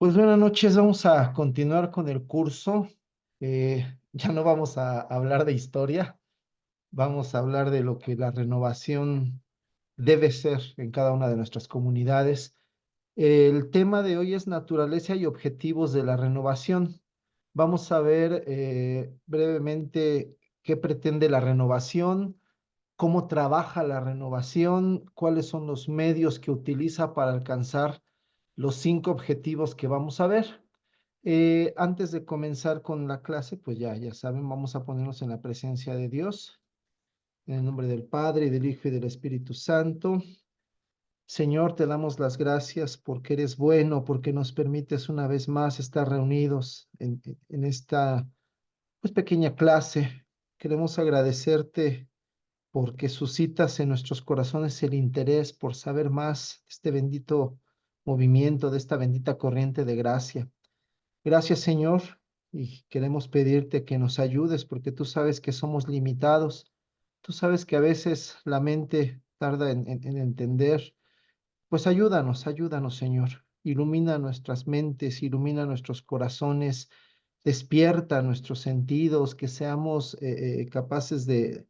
Pues buenas noches, vamos a continuar con el curso. Ya no vamos a hablar de historia, vamos a hablar de lo que la renovación debe ser en cada una de nuestras comunidades. El tema de hoy es naturaleza y objetivos de la renovación. Vamos a ver brevemente qué pretende la renovación, cómo trabaja la renovación, cuáles son los medios que utiliza para alcanzar los 5 objetivos que vamos a ver. Antes de comenzar con la clase, pues ya saben, vamos a ponernos en la presencia de Dios, en el nombre del Padre, y del Hijo, y del Espíritu Santo. Señor, te damos las gracias porque eres bueno, porque nos permites una vez más estar reunidos en esta pues, pequeña clase. Queremos agradecerte porque suscitas en nuestros corazones el interés por saber más de este bendito movimiento, de esta bendita corriente de gracia. Gracias, Señor, y queremos pedirte que nos ayudes porque tú sabes que somos limitados. Tú sabes que a veces la mente tarda en entender. Pues ayúdanos, Señor. Ilumina nuestras mentes, ilumina nuestros corazones, despierta nuestros sentidos, que seamos capaces de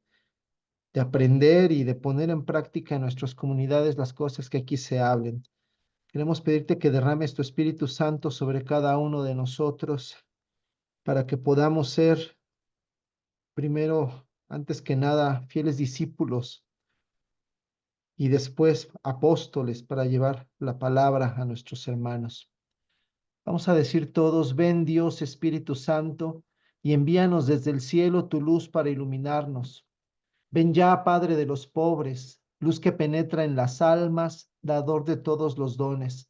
aprender y de poner en práctica en nuestras comunidades las cosas que aquí se hablen. Queremos pedirte que derrames tu Espíritu Santo sobre cada uno de nosotros para que podamos ser, primero, antes que nada, fieles discípulos y después apóstoles para llevar la palabra a nuestros hermanos. Vamos a decir todos, ven Dios Espíritu Santo, y envíanos desde el cielo tu luz para iluminarnos. Ven ya, Padre de los pobres, luz que penetra en las almas, dador de todos los dones,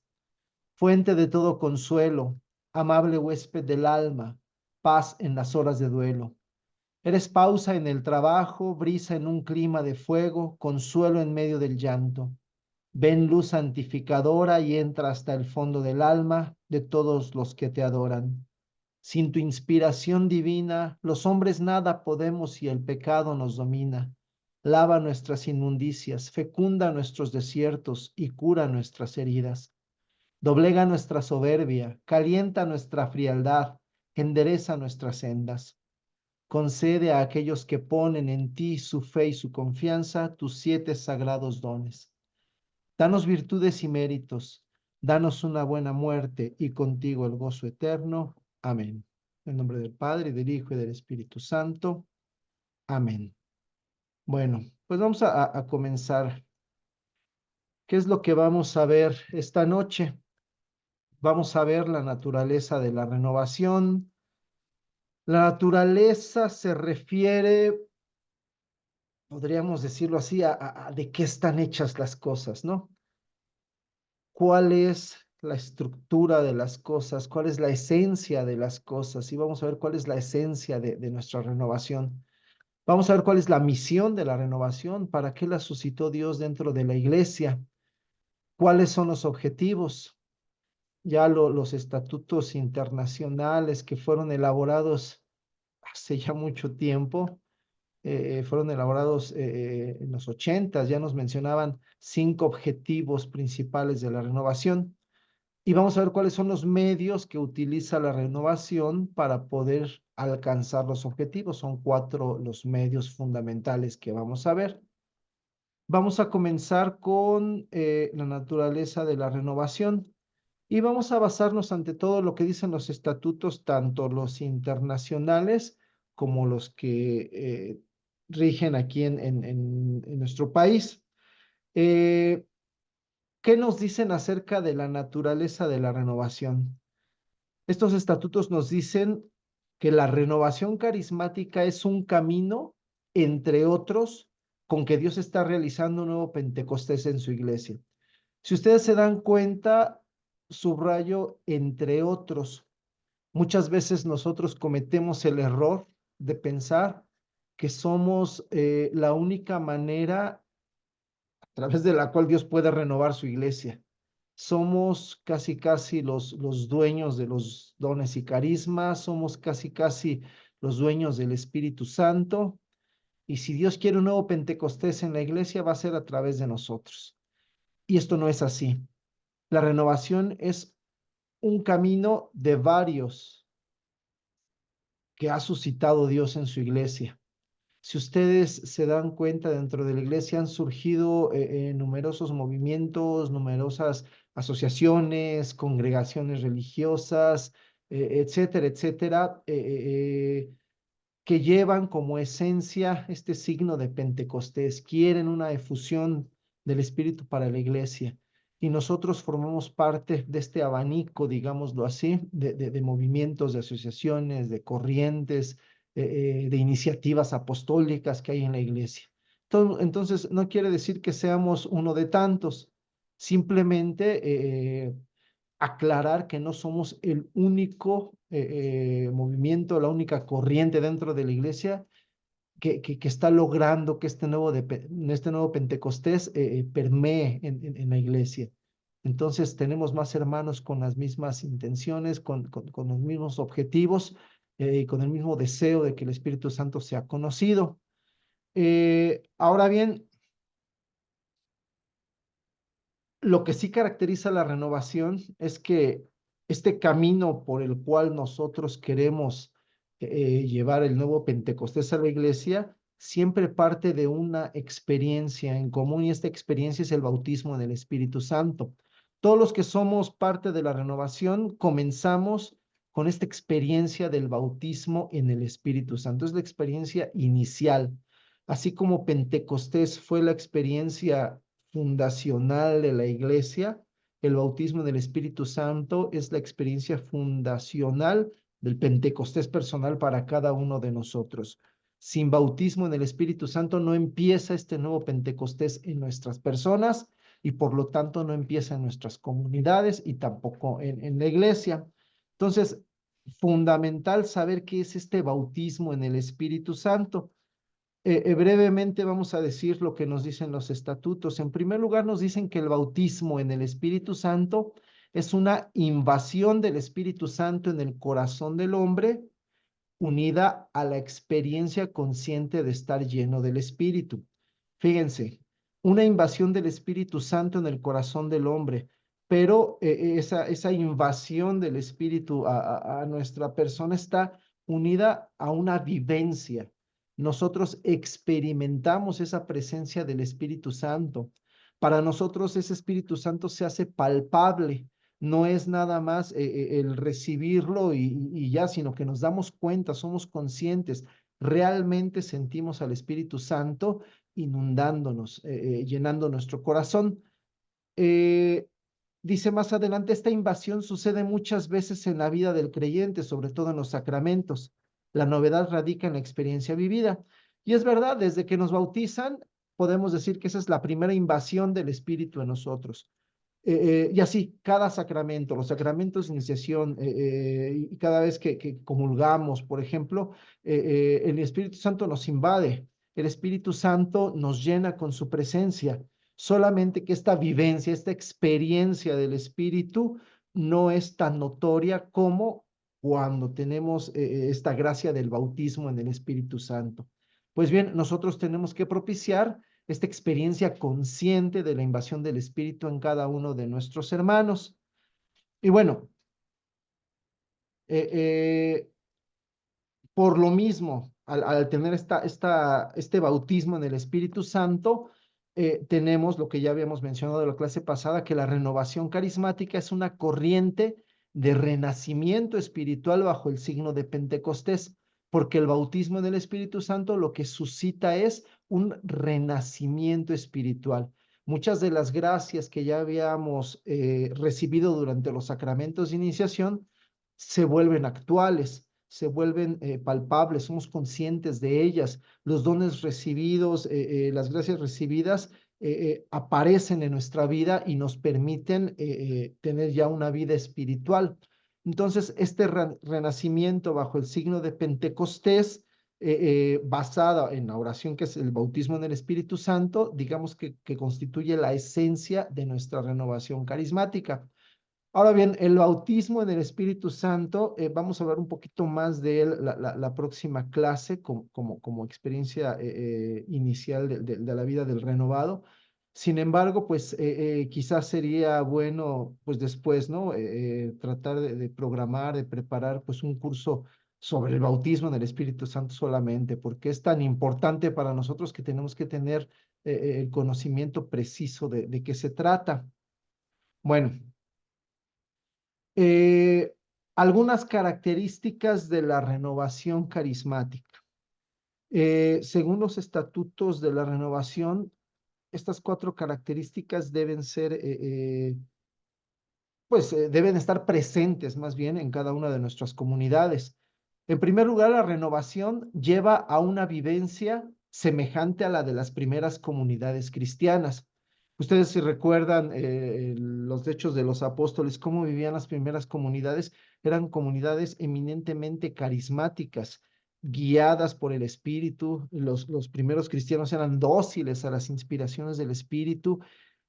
fuente de todo consuelo, amable huésped del alma, paz en las horas de duelo. Eres pausa en el trabajo, brisa en un clima de fuego, consuelo en medio del llanto. Ven luz santificadora y entra hasta el fondo del alma de todos los que te adoran. Sin tu inspiración divina, los hombres nada podemos y el pecado nos domina. Lava nuestras inmundicias, fecunda nuestros desiertos y cura nuestras heridas. Doblega nuestra soberbia, calienta nuestra frialdad, endereza nuestras sendas. Concede a aquellos que ponen en ti su fe y su confianza tus 7 sagrados dones. Danos virtudes y méritos, danos una buena muerte y contigo el gozo eterno. Amén. En nombre del Padre, y del Hijo, y del Espíritu Santo. Amén. Bueno, pues vamos a comenzar. ¿Qué es lo que vamos a ver esta noche? Vamos a ver la naturaleza de la renovación. La naturaleza se refiere, podríamos decirlo así, a de qué están hechas las cosas, ¿no? ¿Cuál es la estructura de las cosas? ¿Cuál es la esencia de las cosas? Y vamos a ver cuál es la esencia de nuestra renovación. Vamos a ver cuál es la misión de la renovación, para qué la suscitó Dios dentro de la iglesia, cuáles son los objetivos, ya los estatutos internacionales que fueron elaborados hace ya mucho tiempo, fueron elaborados en los 80, ya nos mencionaban 5 objetivos principales de la renovación. Y vamos a ver cuáles son los medios que utiliza la renovación para poder alcanzar los objetivos. Son 4 los medios fundamentales que vamos a ver. Vamos a comenzar con la naturaleza de la renovación y vamos a basarnos ante todo lo que dicen los estatutos, tanto los internacionales como los que rigen aquí en nuestro país. Eh, ¿Qué nos dicen acerca de la naturaleza de la renovación? Estos estatutos nos dicen que la renovación carismática es un camino, entre otros, con que Dios está realizando un nuevo Pentecostés en su iglesia. Si ustedes se dan cuenta, subrayo entre otros. Muchas veces nosotros cometemos el error de pensar que somos la única manera a través de la cual Dios puede renovar su iglesia. Somos casi los dueños de los dones y carismas, somos casi los dueños del Espíritu Santo. Y si Dios quiere un nuevo Pentecostés en la iglesia, va a ser a través de nosotros. Y esto no es así. La renovación es un camino de varios que ha suscitado Dios en su iglesia. Si ustedes se dan cuenta, dentro de la iglesia han surgido numerosos movimientos, numerosas asociaciones, congregaciones religiosas, etcétera, etcétera, que llevan como esencia este signo de Pentecostés, quieren una efusión del Espíritu para la iglesia. Y nosotros formamos parte de este abanico, digámoslo así, de movimientos, de asociaciones, de corrientes, de iniciativas apostólicas que hay en la iglesia. Entonces, no quiere decir que seamos uno de tantos, simplemente aclarar que no somos el único movimiento, la única corriente dentro de la iglesia que está logrando que este nuevo Pentecostés permee en la iglesia. Entonces tenemos más hermanos con las mismas intenciones, con los mismos objetivos y con el mismo deseo de que el Espíritu Santo sea conocido. Ahora bien, lo que sí caracteriza la renovación es que este camino por el cual nosotros queremos llevar el nuevo Pentecostés a la iglesia siempre parte de una experiencia en común, y esta experiencia es el bautismo en el Espíritu Santo. Todos los que somos parte de la renovación comenzamos con esta experiencia del bautismo en el Espíritu Santo. Es la experiencia inicial. Así como Pentecostés fue la experiencia fundacional de la iglesia, el bautismo del Espíritu Santo es la experiencia fundacional del Pentecostés personal para cada uno de nosotros. Sin bautismo en el Espíritu Santo no empieza este nuevo Pentecostés en nuestras personas, y por lo tanto no empieza en nuestras comunidades y tampoco en la iglesia. Entonces, fundamental saber qué es este bautismo en el Espíritu Santo. Brevemente vamos a decir lo que nos dicen los estatutos. En primer lugar, nos dicen que el bautismo en el Espíritu Santo es una invasión del Espíritu Santo en el corazón del hombre, unida a la experiencia consciente de estar lleno del Espíritu. Fíjense, una invasión del Espíritu Santo en el corazón del hombre, pero esa invasión del Espíritu a nuestra persona está unida a una vivencia. Nosotros experimentamos esa presencia del Espíritu Santo. Para nosotros ese Espíritu Santo se hace palpable, no es nada más el recibirlo y ya, sino que nos damos cuenta, somos conscientes, realmente sentimos al Espíritu Santo inundándonos, llenando nuestro corazón. Eh, Dice más adelante, esta invasión sucede muchas veces en la vida del creyente, sobre todo en los sacramentos. La novedad radica en la experiencia vivida. Y es verdad, desde que nos bautizan, podemos decir que esa es la primera invasión del Espíritu en nosotros. Y así, cada sacramento, los sacramentos de iniciación, y cada vez que comulgamos, por ejemplo, el Espíritu Santo nos invade, el Espíritu Santo nos llena con su presencia, solamente que esta vivencia, esta experiencia del Espíritu no es tan notoria como cuando tenemos esta gracia del bautismo en el Espíritu Santo. Pues bien, nosotros tenemos que propiciar esta experiencia consciente de la invasión del Espíritu en cada uno de nuestros hermanos. Y bueno, eh, eh, por lo mismo, al tener este bautismo en el Espíritu Santo, tenemos lo que ya habíamos mencionado de la clase pasada, que la renovación carismática es una corriente de renacimiento espiritual bajo el signo de Pentecostés, porque el bautismo en el Espíritu Santo lo que suscita es un renacimiento espiritual. Muchas de las gracias que ya habíamos recibido durante los sacramentos de iniciación se vuelven actuales, se vuelven palpables, somos conscientes de ellas. Los dones recibidos, las gracias recibidas aparecen en nuestra vida y nos permiten tener ya una vida espiritual. Entonces, este renacimiento bajo el signo de Pentecostés, basada en la oración que es el bautismo en el Espíritu Santo, digamos que constituye la esencia de nuestra renovación carismática. Ahora bien, el bautismo en el Espíritu Santo, vamos a hablar un poquito más de él la próxima clase como experiencia inicial de la vida del renovado. Sin embargo, pues quizás sería bueno, pues después, ¿no? Tratar de programar, de preparar, pues un curso sobre el bautismo en el Espíritu Santo solamente, porque es tan importante para nosotros que tenemos que tener el conocimiento preciso de qué se trata. Bueno, eh, algunas características de la renovación carismática. Según los estatutos de la renovación, estas cuatro características deben ser, deben estar presentes más bien en cada una de nuestras comunidades. En primer lugar, la renovación lleva a una vivencia semejante a la de las primeras comunidades cristianas. Ustedes si recuerdan los hechos de los apóstoles, cómo vivían las primeras comunidades, eran comunidades eminentemente carismáticas, guiadas por el Espíritu. Los primeros cristianos eran dóciles a las inspiraciones del Espíritu.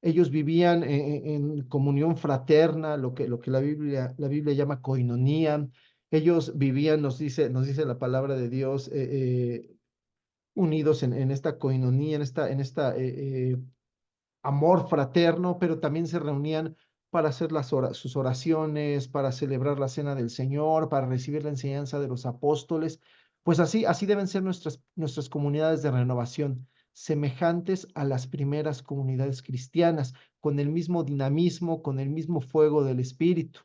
Ellos vivían en comunión fraterna, lo que la Biblia llama koinonía. Ellos vivían, nos dice la palabra de Dios, unidos en esta koinonía, en esta amor fraterno, pero también se reunían para hacer sus oraciones, para celebrar la cena del Señor, para recibir la enseñanza de los apóstoles. Pues así deben ser nuestras comunidades de renovación, semejantes a las primeras comunidades cristianas, con el mismo dinamismo, con el mismo fuego del Espíritu.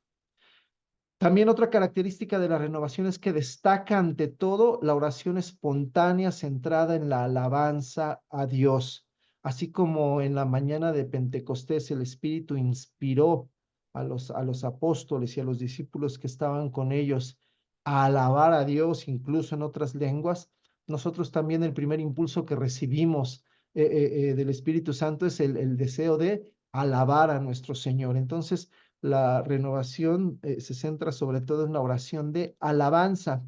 También otra característica de la renovación es que destaca ante todo la oración espontánea centrada en la alabanza a Dios. Así como en la mañana de Pentecostés el Espíritu inspiró a los apóstoles y a los discípulos que estaban con ellos a alabar a Dios, incluso en otras lenguas, nosotros también el primer impulso que recibimos del Espíritu Santo es el deseo de alabar a nuestro Señor. Entonces, la renovación se centra sobre todo en la oración de alabanza,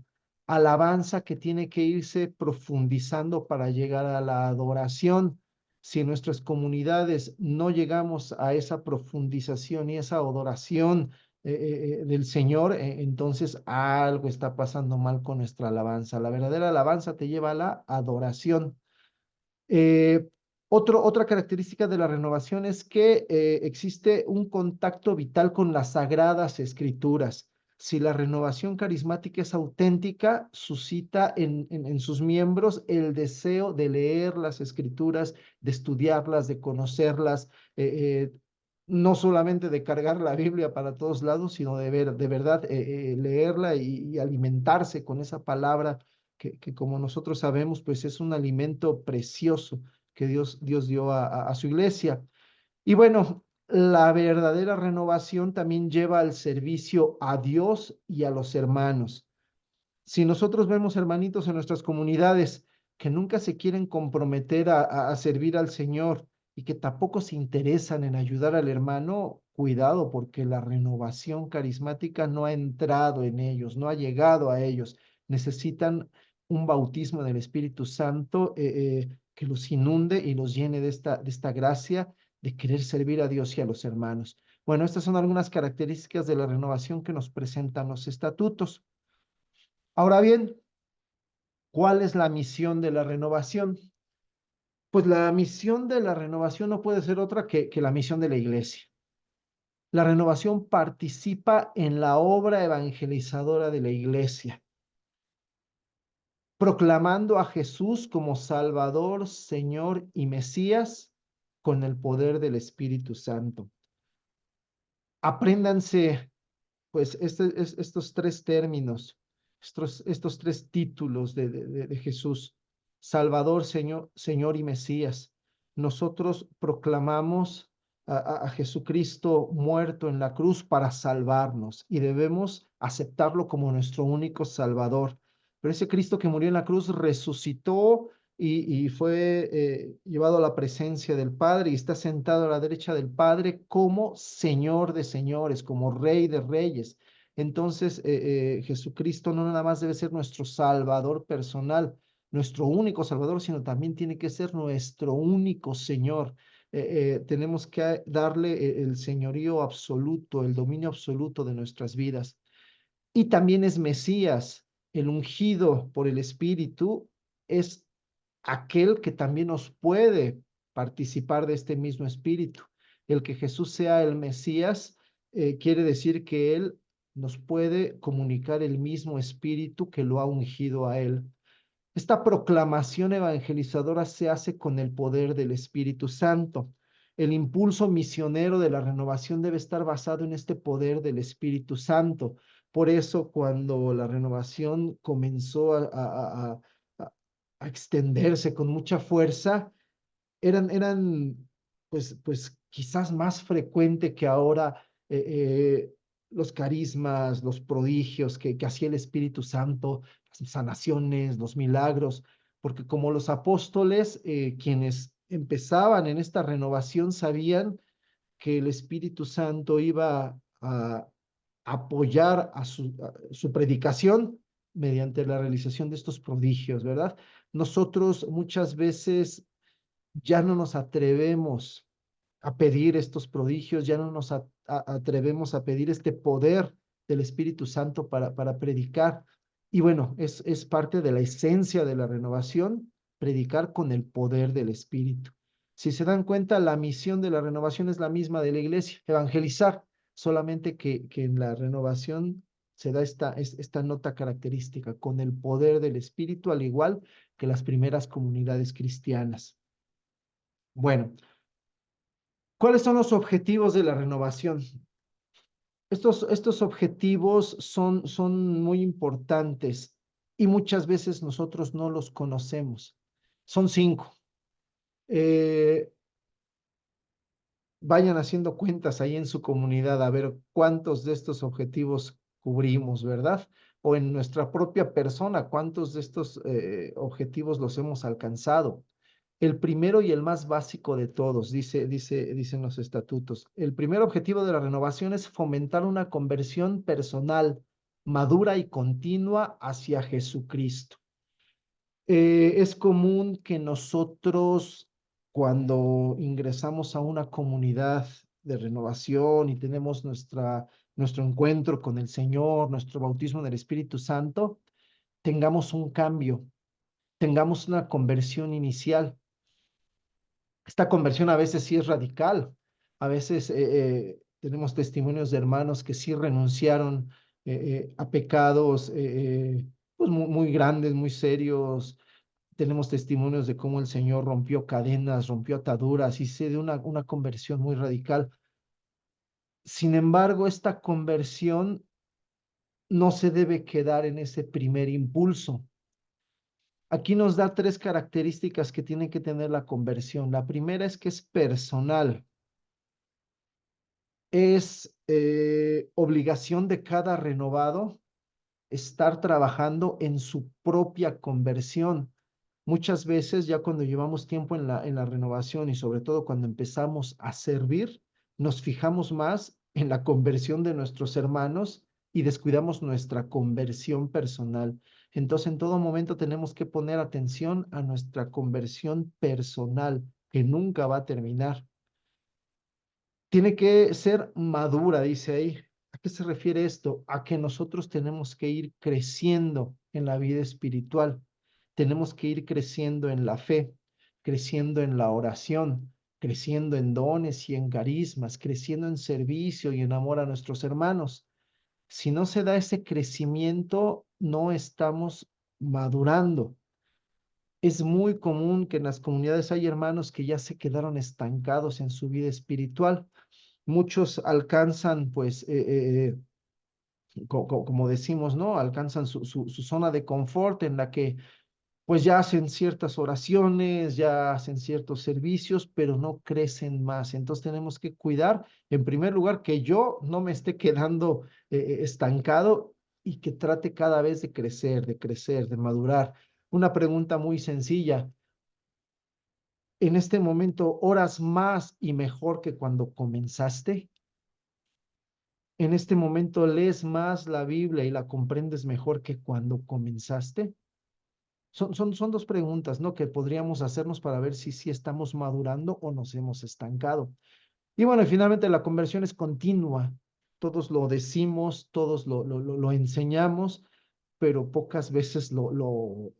alabanza que tiene que irse profundizando para llegar a la adoración. Si en nuestras comunidades no llegamos a esa profundización y esa adoración del Señor, entonces algo está pasando mal con nuestra alabanza. La verdadera alabanza te lleva a la adoración. Eh, otra característica de la renovación es que existe un contacto vital con las sagradas escrituras. Si la renovación carismática es auténtica, suscita en sus miembros el deseo de leer las escrituras, de estudiarlas, de conocerlas, no solamente de cargar la Biblia para todos lados, sino de verdad leerla y alimentarse con esa palabra que como nosotros sabemos, pues es un alimento precioso que Dios dio a su iglesia. Y bueno, la verdadera renovación también lleva al servicio a Dios y a los hermanos. Si nosotros vemos hermanitos en nuestras comunidades que nunca se quieren comprometer a servir al Señor y que tampoco se interesan en ayudar al hermano, cuidado porque la renovación carismática no ha entrado en ellos, no ha llegado a ellos. Necesitan un bautismo del Espíritu Santo que los inunde y los llene de esta gracia de querer servir a Dios y a los hermanos. Bueno, estas son algunas características de la renovación que nos presentan los estatutos. Ahora bien, ¿cuál es la misión de la renovación? Pues la misión de la renovación no puede ser otra que la misión de la iglesia. La renovación participa en la obra evangelizadora de la iglesia, proclamando a Jesús como Salvador, Señor y Mesías con el poder del Espíritu Santo. Apréndanse pues estos tres términos, estos tres títulos de Jesús, Salvador, Señor y Mesías. Nosotros proclamamos a Jesucristo muerto en la cruz para salvarnos y debemos aceptarlo como nuestro único Salvador. Pero ese Cristo que murió en la cruz resucitó y fue llevado a la presencia del Padre y está sentado a la derecha del Padre como Señor de señores, como Rey de reyes. Entonces, Jesucristo no nada más debe ser nuestro Salvador personal, nuestro único Salvador, sino también tiene que ser nuestro único Señor. Tenemos que darle el señorío absoluto, el dominio absoluto de nuestras vidas. Y también es Mesías, el ungido por el Espíritu, es aquel que también nos puede participar de este mismo espíritu. El que Jesús sea el Mesías quiere decir que Él nos puede comunicar el mismo espíritu que lo ha ungido a Él. Esta proclamación evangelizadora se hace con el poder del Espíritu Santo. El impulso misionero de la renovación debe estar basado en este poder del Espíritu Santo. Por eso, cuando la renovación comenzó a- a extenderse con mucha fuerza, eran pues quizás más frecuente que ahora eh, eh, los carismas, los prodigios que hacía el Espíritu Santo, las sanaciones, los milagros, porque como los apóstoles, quienes empezaban en esta renovación, sabían que el Espíritu Santo iba a apoyar a su predicación mediante la realización de estos prodigios, ¿verdad? Nosotros muchas veces ya no nos atrevemos a pedir estos prodigios, ya no nos atrevemos a pedir este poder del Espíritu Santo para predicar. Y bueno, es parte de la esencia de la renovación, predicar con el poder del Espíritu. Si se dan cuenta, la misión de la renovación es la misma de la iglesia, evangelizar, solamente que en la renovación se da esta nota característica, con el poder del Espíritu, al igual que las primeras comunidades cristianas. Bueno, ¿cuáles son los objetivos de la renovación? Estos objetivos son muy importantes y muchas veces nosotros no los conocemos. Son 5. Eh, Vayan haciendo cuentas ahí en su comunidad a ver cuántos de estos objetivos cubrimos, ¿verdad? O en nuestra propia persona, cuántos de estos objetivos los hemos alcanzado. El primero y el más básico de todos, dicen los estatutos. El primer objetivo de la renovación es fomentar una conversión personal, madura y continua hacia Jesucristo. Es común que nosotros, cuando ingresamos a una comunidad de renovación y tenemos nuestro encuentro con el Señor, nuestro bautismo en el Espíritu Santo, tengamos un cambio, tengamos una conversión inicial. Esta conversión a veces sí es radical, a veces tenemos testimonios de hermanos que sí renunciaron a pecados pues muy grandes, muy serios. Tenemos testimonios de cómo el Señor rompió cadenas, rompió ataduras y se dio una conversión muy radical. Sin embargo, esta conversión no se debe quedar en ese primer impulso. Aquí nos da 3 características que tiene que tener la conversión. La primera es que es personal. Es obligación de cada renovado estar trabajando en su propia conversión. Muchas veces, ya cuando llevamos tiempo en la renovación y sobre todo cuando empezamos a servir, nos fijamos más en la conversión de nuestros hermanos y descuidamos nuestra conversión personal. Entonces, en todo momento tenemos que poner atención a nuestra conversión personal, que nunca va a terminar. Tiene que ser madura, dice ahí. ¿A qué se refiere esto? A que nosotros tenemos que ir creciendo en la vida espiritual, tenemos que ir creciendo en la fe, creciendo en la oración, creciendo en dones y en carismas, creciendo en servicio y en amor a nuestros hermanos. Si no se da ese crecimiento, no estamos madurando. Es muy común que en las comunidades hay hermanos que ya se quedaron estancados en su vida espiritual. Muchos alcanzan, pues, como decimos, ¿no? Alcanzan su zona de confort en la que, pues, ya hacen ciertas oraciones, ya hacen ciertos servicios, pero no crecen más. Entonces tenemos que cuidar, en primer lugar, que yo no me esté quedando estancado y que trate cada vez de crecer, de madurar. Una pregunta muy sencilla. ¿En este momento oras más y mejor que cuando comenzaste? ¿En este momento lees más la Biblia y la comprendes mejor que cuando comenzaste? Son 2 preguntas, ¿no? Que podríamos hacernos para ver si estamos madurando o nos hemos estancado. Y bueno, y finalmente la conversión es continua. Todos lo decimos, todos lo enseñamos, pero pocas veces lo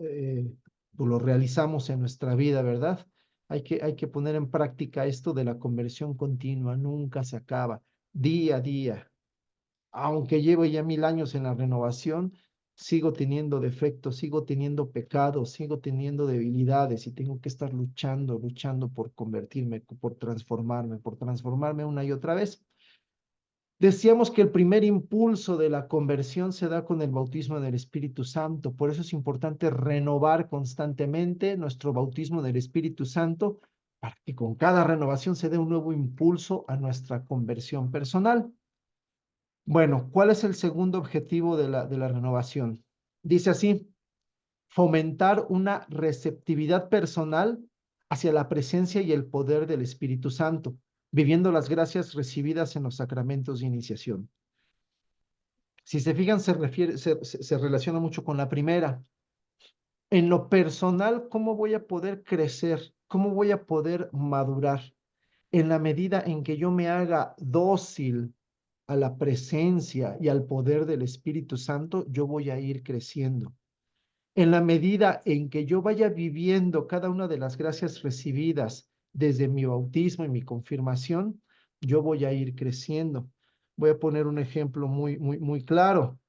realizamos en nuestra vida, ¿verdad? Hay que poner en práctica esto de la conversión continua, nunca se acaba, día a día. Aunque llevo ya 1000 años en la renovación, sigo teniendo defectos, sigo teniendo pecados, sigo teniendo debilidades y tengo que estar luchando, luchando por convertirme, por transformarme una y otra vez. Decíamos que el primer impulso de la conversión se da con el bautismo del Espíritu Santo. Por eso es importante renovar constantemente nuestro bautismo del Espíritu Santo para que con cada renovación se dé un nuevo impulso a nuestra conversión personal. Bueno, ¿cuál es el segundo objetivo de la renovación? Dice así, fomentar una receptividad personal hacia la presencia y el poder del Espíritu Santo, viviendo las gracias recibidas en los sacramentos de iniciación. Si se fijan, se relaciona mucho con la primera. En lo personal, ¿cómo voy a poder crecer? ¿Cómo voy a poder madurar? En la medida en que yo me haga dócil a la presencia y al poder del Espíritu Santo, yo voy a ir creciendo. En la medida en que yo vaya viviendo cada una de las gracias recibidas desde mi bautismo y mi confirmación, yo voy a ir creciendo. Voy a poner un ejemplo muy claro.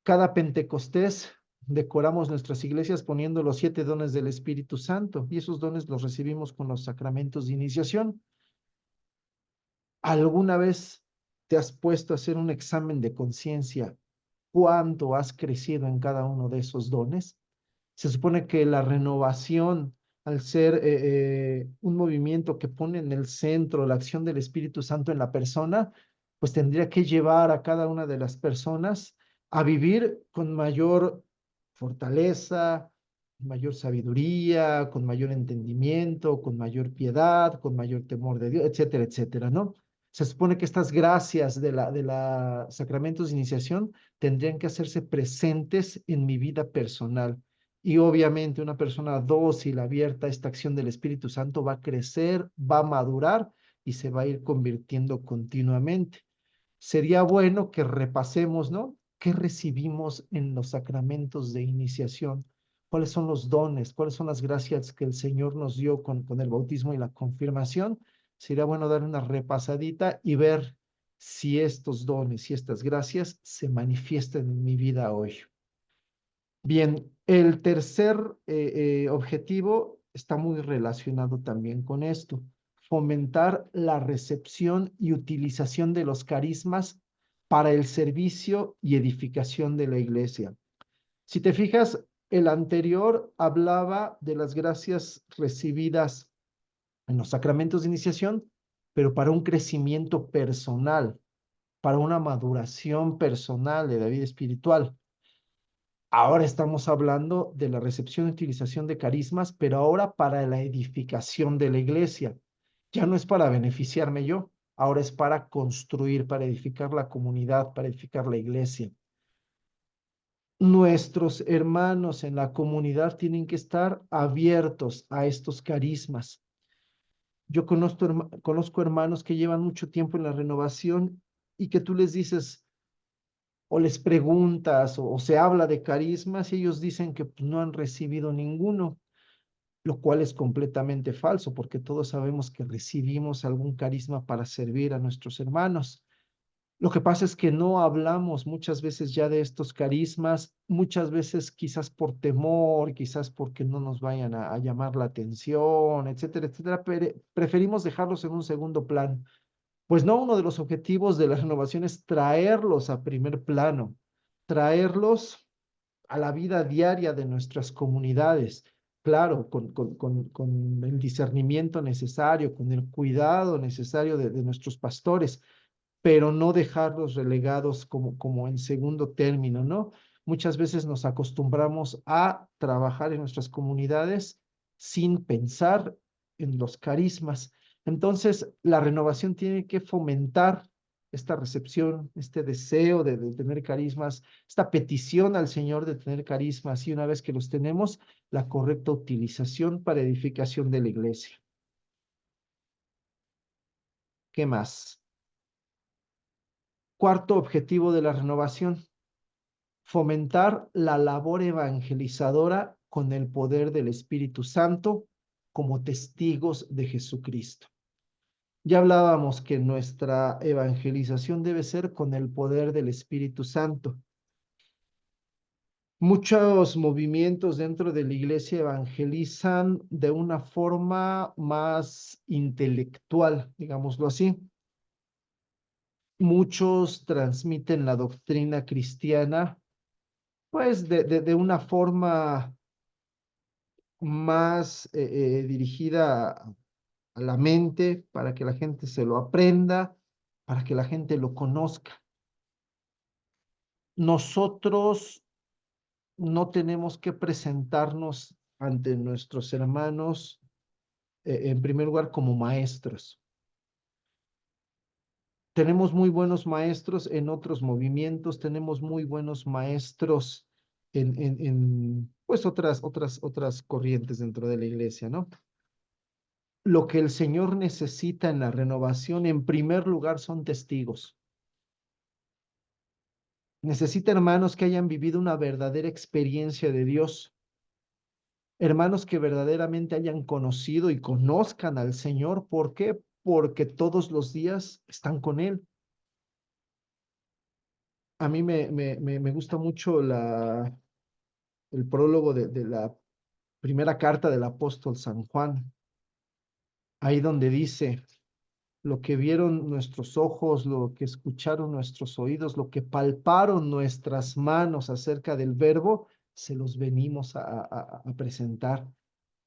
Cada Pentecostés decoramos nuestras iglesias poniendo los 7 dones del Espíritu Santo y esos dones los recibimos con los sacramentos de iniciación. ¿Alguna vez te has puesto a hacer un examen de conciencia? ¿Cuánto has crecido en cada uno de esos dones? Se supone que la renovación, al ser un movimiento que pone en el centro la acción del Espíritu Santo en la persona, pues tendría que llevar a cada una de las personas a vivir con mayor fortaleza, mayor sabiduría, con mayor entendimiento, con mayor piedad, con mayor temor de Dios, etcétera, etcétera, ¿no? Se supone que estas gracias de la sacramentos de iniciación tendrían que hacerse presentes en mi vida personal. Y obviamente una persona dócil, abierta a esta acción del Espíritu Santo va a crecer, va a madurar y se va a ir convirtiendo continuamente. Sería bueno que repasemos, ¿no? ¿Qué recibimos en los sacramentos de iniciación? ¿Cuáles son los dones? ¿Cuáles son las gracias que el Señor nos dio con el bautismo y la confirmación? Sería bueno dar una repasadita y ver si estos dones y estas gracias se manifiestan en mi vida hoy. Bien, el tercer objetivo está muy relacionado también con esto, fomentar la recepción y utilización de los carismas para el servicio y edificación de la iglesia. Si te fijas, el anterior hablaba de las gracias recibidas en los sacramentos de iniciación, pero para un crecimiento personal, para una maduración personal de la vida espiritual. Ahora estamos hablando de la recepción y utilización de carismas, pero ahora para la edificación de la iglesia. Ya no es para beneficiarme yo, ahora es para construir, para edificar la comunidad, para edificar la iglesia. Nuestros hermanos en la comunidad tienen que estar abiertos a estos carismas. Yo conozco hermanos que llevan mucho tiempo en la renovación y que tú les dices, o les preguntas o se habla de carismas y ellos dicen que pues, no han recibido ninguno, lo cual es completamente falso porque todos sabemos que recibimos algún carisma para servir a nuestros hermanos. Lo que pasa es que no hablamos muchas veces ya de estos carismas, muchas veces quizás por temor, quizás porque no nos vayan a llamar la atención, etcétera, etcétera, pero preferimos dejarlos en un segundo plano. Pues no, uno de los objetivos de la renovación es traerlos a primer plano, traerlos a la vida diaria de nuestras comunidades, claro, con el discernimiento necesario, con el cuidado necesario de nuestros pastores, pero no dejarlos relegados como en segundo término, ¿no? Muchas veces nos acostumbramos a trabajar en nuestras comunidades sin pensar en los carismas. Entonces, la renovación tiene que fomentar esta recepción, este deseo de tener carismas, esta petición al Señor de tener carismas y una vez que los tenemos, la correcta utilización para edificación de la iglesia. ¿Qué más? Cuarto objetivo de la renovación, fomentar la labor evangelizadora con el poder del Espíritu Santo como testigos de Jesucristo. Ya hablábamos que nuestra evangelización debe ser con el poder del Espíritu Santo. Muchos movimientos dentro de la iglesia evangelizan de una forma más intelectual, digámoslo así. Muchos transmiten la doctrina cristiana, pues de una forma más dirigida a la mente, para que la gente se lo aprenda, para que la gente lo conozca. Nosotros no tenemos que presentarnos ante nuestros hermanos, en primer lugar, como maestros. Tenemos muy buenos maestros en otros movimientos, tenemos muy buenos maestros en pues otras corrientes dentro de la iglesia, ¿no? Lo que el Señor necesita en la renovación, en primer lugar, son testigos. Necesita hermanos que hayan vivido una verdadera experiencia de Dios, hermanos que verdaderamente hayan conocido y conozcan al Señor. ¿Por qué? Porque todos los días están con Él. A mí me gusta mucho el prólogo de la primera carta del apóstol San Juan, ahí donde dice: lo que vieron nuestros ojos, lo que escucharon nuestros oídos, lo que palparon nuestras manos acerca del verbo, se los venimos a presentar.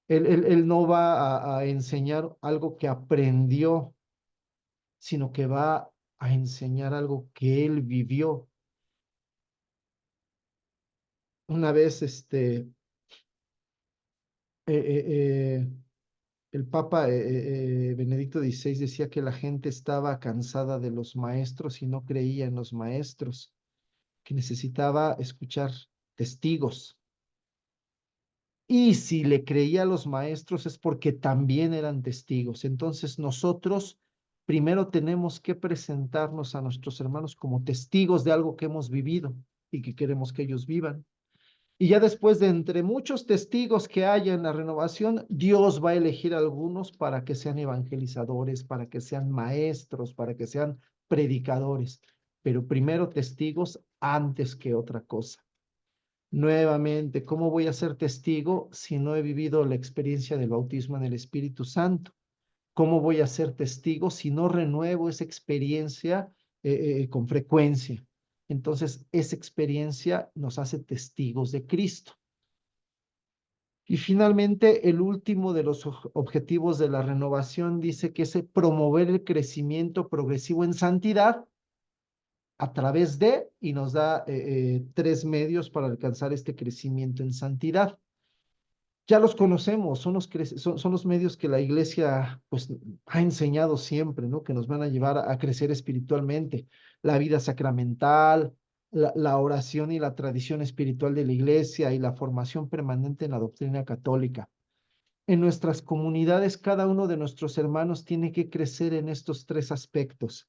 Él no va a enseñar algo que aprendió, sino que va a enseñar algo que él vivió. Una vez, eh, eh, eh, el Papa Benedicto XVI decía que la gente estaba cansada de los maestros y no creía en los maestros, que necesitaba escuchar testigos. Y si le creía a los maestros es porque también eran testigos. Entonces nosotros primero tenemos que presentarnos a nuestros hermanos como testigos de algo que hemos vivido y que queremos que ellos vivan. Y ya después de entre muchos testigos que haya en la renovación, Dios va a elegir algunos para que sean evangelizadores, para que sean maestros, para que sean predicadores. Pero primero testigos antes que otra cosa. Nuevamente, ¿cómo voy a ser testigo si no he vivido la experiencia del bautismo en el Espíritu Santo? ¿Cómo voy a ser testigo si no renuevo esa experiencia con frecuencia? Entonces, esa experiencia nos hace testigos de Cristo. Y finalmente, el último de los objetivos de la renovación dice que es promover el crecimiento progresivo en santidad a través de, y nos da tres medios para alcanzar este crecimiento en santidad. Ya los conocemos, son los medios que la iglesia pues ha enseñado siempre, ¿no? Que nos van a llevar a crecer espiritualmente: la vida sacramental, la oración y la tradición espiritual de la iglesia, y la formación permanente en la doctrina católica. En nuestras comunidades, cada uno de nuestros hermanos tiene que crecer en estos tres aspectos.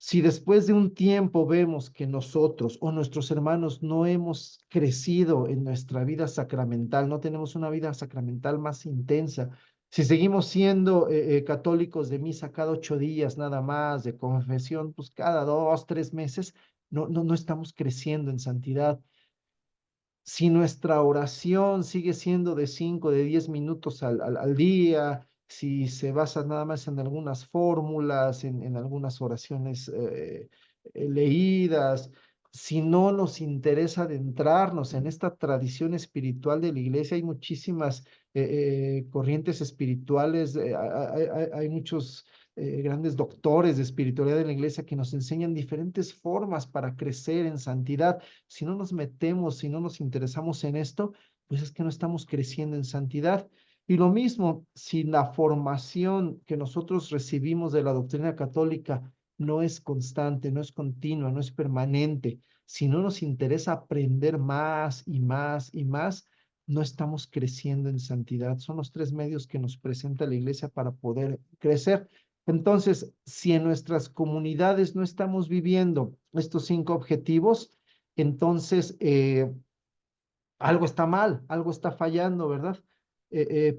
Si después de un tiempo vemos que nosotros o nuestros hermanos no hemos crecido en nuestra vida sacramental, no tenemos una vida sacramental más intensa, si seguimos siendo católicos de misa cada 8 días nada más, de confesión pues cada 2, 3 meses, no estamos creciendo en santidad. Si nuestra oración sigue siendo de 5, de 10 minutos al día, si se basa nada más en algunas fórmulas, en algunas oraciones leídas, si no nos interesa adentrarnos en esta tradición espiritual de la iglesia, hay muchísimas corrientes espirituales, hay muchos grandes doctores de espiritualidad en la iglesia que nos enseñan diferentes formas para crecer en santidad. Si no nos metemos, si no nos interesamos en esto, pues es que no estamos creciendo en santidad. Y lo mismo, si la formación que nosotros recibimos de la doctrina católica no es constante, no es continua, no es permanente, si no nos interesa aprender más y más y más, no estamos creciendo en santidad. Son los tres medios que nos presenta la iglesia para poder crecer. Entonces, si en nuestras comunidades no estamos viviendo estos 5 objetivos, entonces algo está mal, algo está fallando, ¿verdad?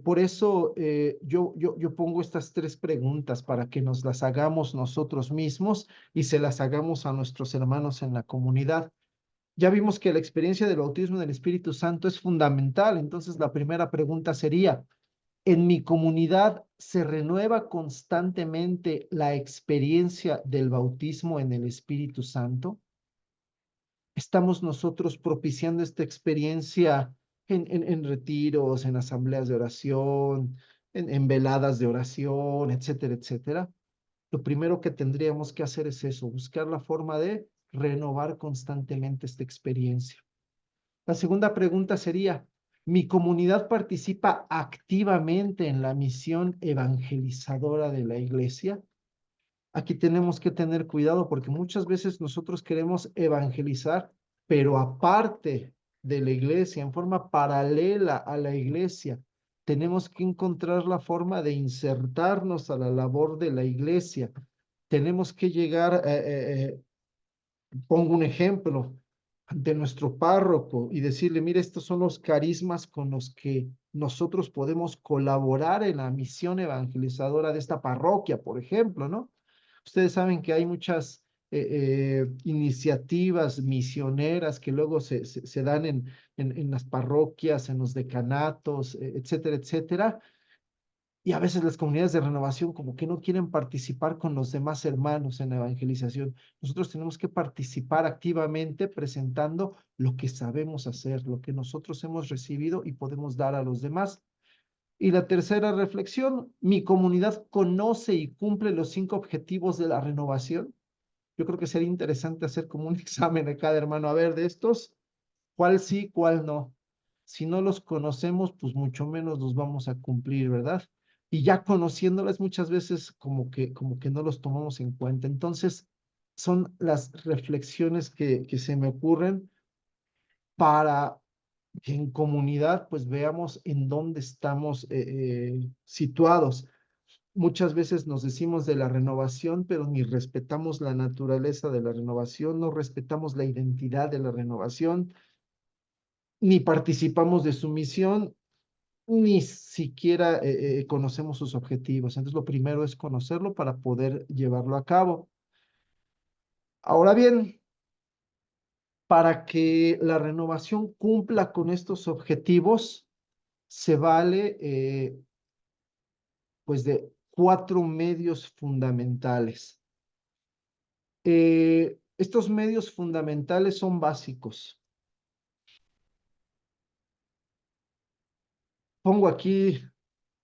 Por eso yo pongo estas tres preguntas para que nos las hagamos nosotros mismos y se las hagamos a nuestros hermanos en la comunidad. Ya vimos que la experiencia del bautismo del Espíritu Santo es fundamental. Entonces, la primera pregunta sería, ¿en mi comunidad se renueva constantemente la experiencia del bautismo en el Espíritu Santo? ¿Estamos nosotros propiciando esta experiencia en retiros, en asambleas de oración, en veladas de oración, etcétera, etcétera? Lo primero que tendríamos que hacer es eso, buscar la forma de renovar constantemente esta experiencia. La segunda pregunta sería, ¿mi comunidad participa activamente en la misión evangelizadora de la iglesia? Aquí tenemos que tener cuidado porque muchas veces nosotros queremos evangelizar, pero aparte de la iglesia, en forma paralela a la iglesia, tenemos que encontrar la forma de insertarnos a la labor de la iglesia. Tenemos que llegar, pongo un ejemplo, ante nuestro párroco y decirle, mire, estos son los carismas con los que nosotros podemos colaborar en la misión evangelizadora de esta parroquia, por ejemplo, ¿no? Ustedes saben que hay muchas iniciativas misioneras que luego se dan en las parroquias, en los decanatos, etcétera, etcétera. Y a veces las comunidades de renovación como que no quieren participar con los demás hermanos en la evangelización. Nosotros tenemos que participar activamente presentando lo que sabemos hacer, lo que nosotros hemos recibido y podemos dar a los demás. Y la tercera reflexión, ¿mi comunidad conoce y cumple los 5 objetivos de la renovación? Yo creo que sería interesante hacer como un examen a cada hermano, a ver, de estos, ¿cuál sí, cuál no? Si no los conocemos, pues mucho menos los vamos a cumplir, ¿verdad? Y ya conociéndolas muchas veces como que no los tomamos en cuenta. Entonces, son las reflexiones que se me ocurren para que en comunidad pues veamos en dónde estamos situados. Muchas veces nos decimos de la renovación, pero ni respetamos la naturaleza de la renovación, no respetamos la identidad de la renovación, ni participamos de su misión, ni siquiera conocemos sus objetivos. Entonces, lo primero es conocerlo para poder llevarlo a cabo. Ahora bien, para que la renovación cumpla con estos objetivos, se vale pues de 4 medios fundamentales. Estos medios fundamentales son básicos. Pongo aquí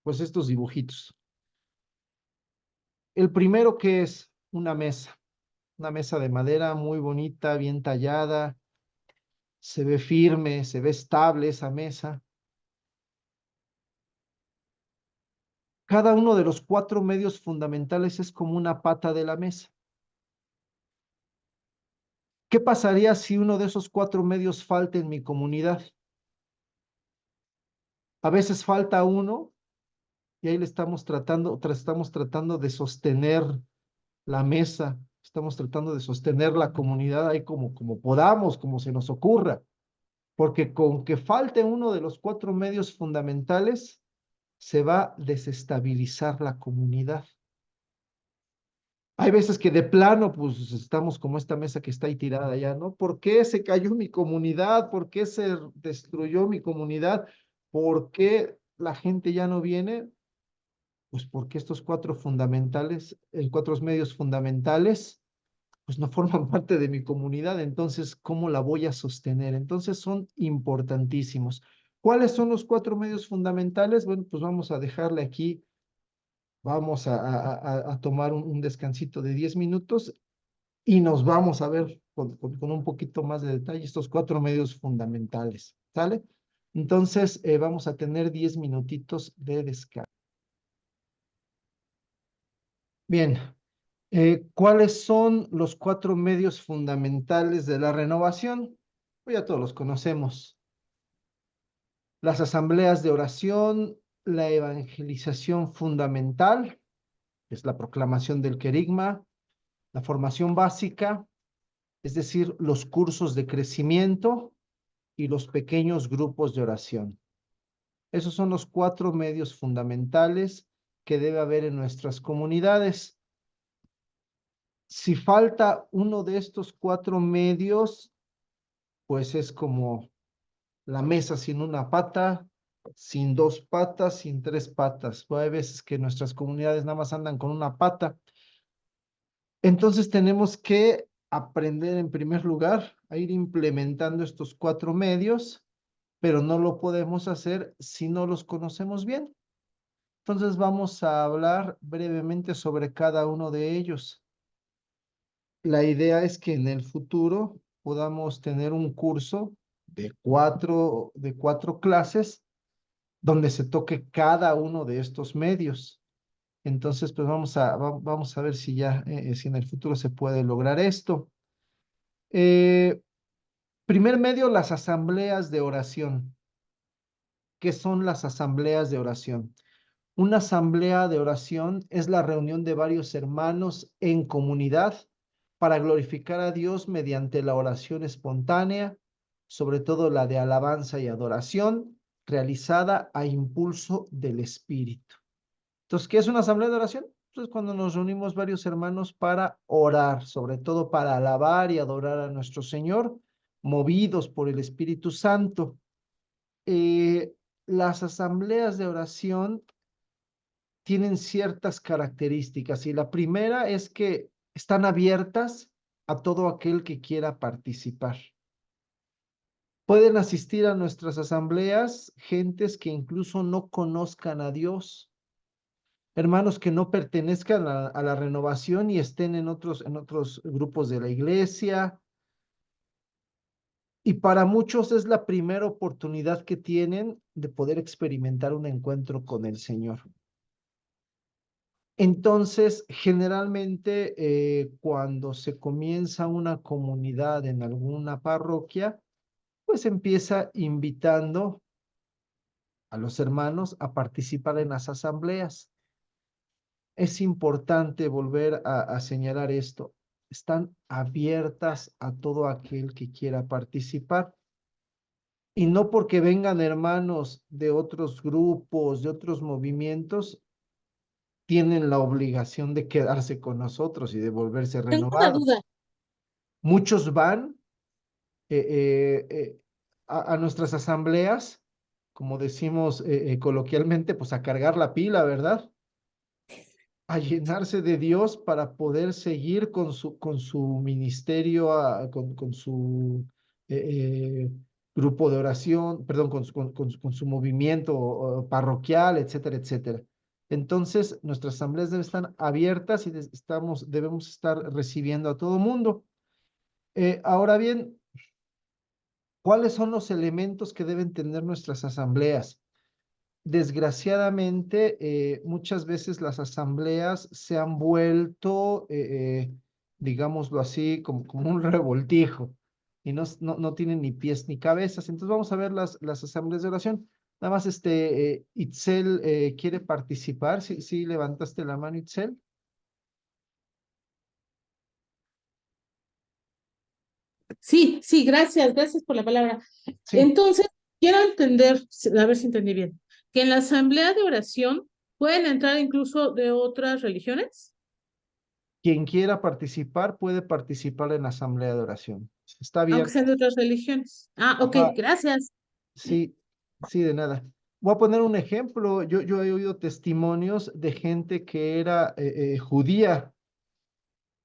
pues estos dibujitos. El primero que es una mesa de madera muy bonita, bien tallada, se ve firme, se ve estable esa mesa. Cada uno de los 4 medios fundamentales es como una pata de la mesa. ¿Qué pasaría si uno de esos 4 medios falta en mi comunidad? A veces falta uno y ahí le estamos tratando de sostener la mesa, estamos tratando de sostener la comunidad ahí como podamos, como se nos ocurra, porque con que falte uno de los 4 medios fundamentales, se va a desestabilizar la comunidad. Hay veces que de plano, pues estamos como esta mesa que está ahí tirada ya, ¿no? ¿Por qué se cayó mi comunidad? ¿Por qué se destruyó mi comunidad? ¿Por qué la gente ya no viene? Pues porque estos 4 medios fundamentales, pues no forman parte de mi comunidad. Entonces, ¿cómo la voy a sostener? Entonces, son importantísimos. ¿Cuáles son los 4 medios fundamentales? Bueno, pues vamos a dejarle aquí. Vamos a tomar un descansito de 10 minutos y nos vamos a ver con un poquito más de detalle estos 4 medios fundamentales, ¿sale? Entonces, vamos a tener 10 minutitos de descanso. Bien, ¿cuáles son los 4 medios fundamentales de la renovación? Pues ya todos los conocemos. Las asambleas de oración, la evangelización fundamental, que es la proclamación del querigma, la formación básica, es decir, los cursos de crecimiento y los pequeños grupos de oración. Esos son los 4 medios fundamentales que debe haber en nuestras comunidades. Si falta uno de estos 4 medios, pues es como la mesa sin una pata, sin 2 patas, sin 3 patas. Hay veces que nuestras comunidades nada más andan con una pata. Entonces tenemos que aprender en primer lugar a ir implementando estos 4 medios, pero no lo podemos hacer si no los conocemos bien. Entonces vamos a hablar brevemente sobre cada uno de ellos. La idea es que en el futuro podamos tener un curso de cuatro clases donde se toque cada uno de estos medios. Entonces, pues vamos a ver si ya, si en el futuro se puede lograr esto. Eh, Primer medio, las asambleas de oración. ¿Qué son las asambleas de oración? Una asamblea de oración es la reunión de varios hermanos en comunidad para glorificar a Dios mediante la oración espontánea, sobre todo la de alabanza y adoración, realizada a impulso del Espíritu. Entonces, ¿qué es una asamblea de oración? Pues cuando nos reunimos varios hermanos para orar, sobre todo para alabar y adorar a nuestro Señor, movidos por el Espíritu Santo. Eh, las asambleas de oración tienen ciertas características y la primera es que están abiertas a todo aquel que quiera participar. Pueden asistir a nuestras asambleas gentes que incluso no conozcan a Dios, hermanos que no pertenezcan a la renovación y estén en otros grupos de la iglesia. Y para muchos es la primera oportunidad que tienen de poder experimentar un encuentro con el Señor. Entonces, generalmente, cuando se comienza una comunidad en alguna parroquia, pues empieza invitando a los hermanos a participar en las asambleas. Es importante volver a señalar esto. Están abiertas a todo aquel que quiera participar. Y no porque vengan hermanos de otros grupos, de otros movimientos, tienen la obligación de quedarse con nosotros y de volverse Tengo una renovados. duda. Muchos van a nuestras asambleas, como decimos coloquialmente, pues a cargar la pila, ¿verdad? A llenarse de Dios para poder seguir con su ministerio, con su grupo de oración, perdón, con su movimiento parroquial, etcétera, etcétera. Entonces, nuestras asambleas deben estar abiertas y debemos estar recibiendo a todo mundo. Ahora bien, ¿cuáles son los elementos que deben tener nuestras asambleas? Desgraciadamente, muchas veces las asambleas se han vuelto, digámoslo así, como un revoltijo y no tienen ni pies ni cabezas. Entonces vamos a ver las asambleas de oración. Nada más, Itzel quiere participar. Sí, sí, levantaste la mano, Itzel. Sí, sí, gracias, gracias por la palabra. Sí, Entonces, quiero entender, a ver si entendí bien, que en la asamblea de oración pueden entrar incluso de otras religiones, quien quiera participar puede participar en la asamblea de oración. Está aunque sean abierto. de otras religiones. Ah, ok, Ajá, gracias. sí, sí, de nada. Voy a poner un ejemplo. Yo he oído testimonios de gente que era judía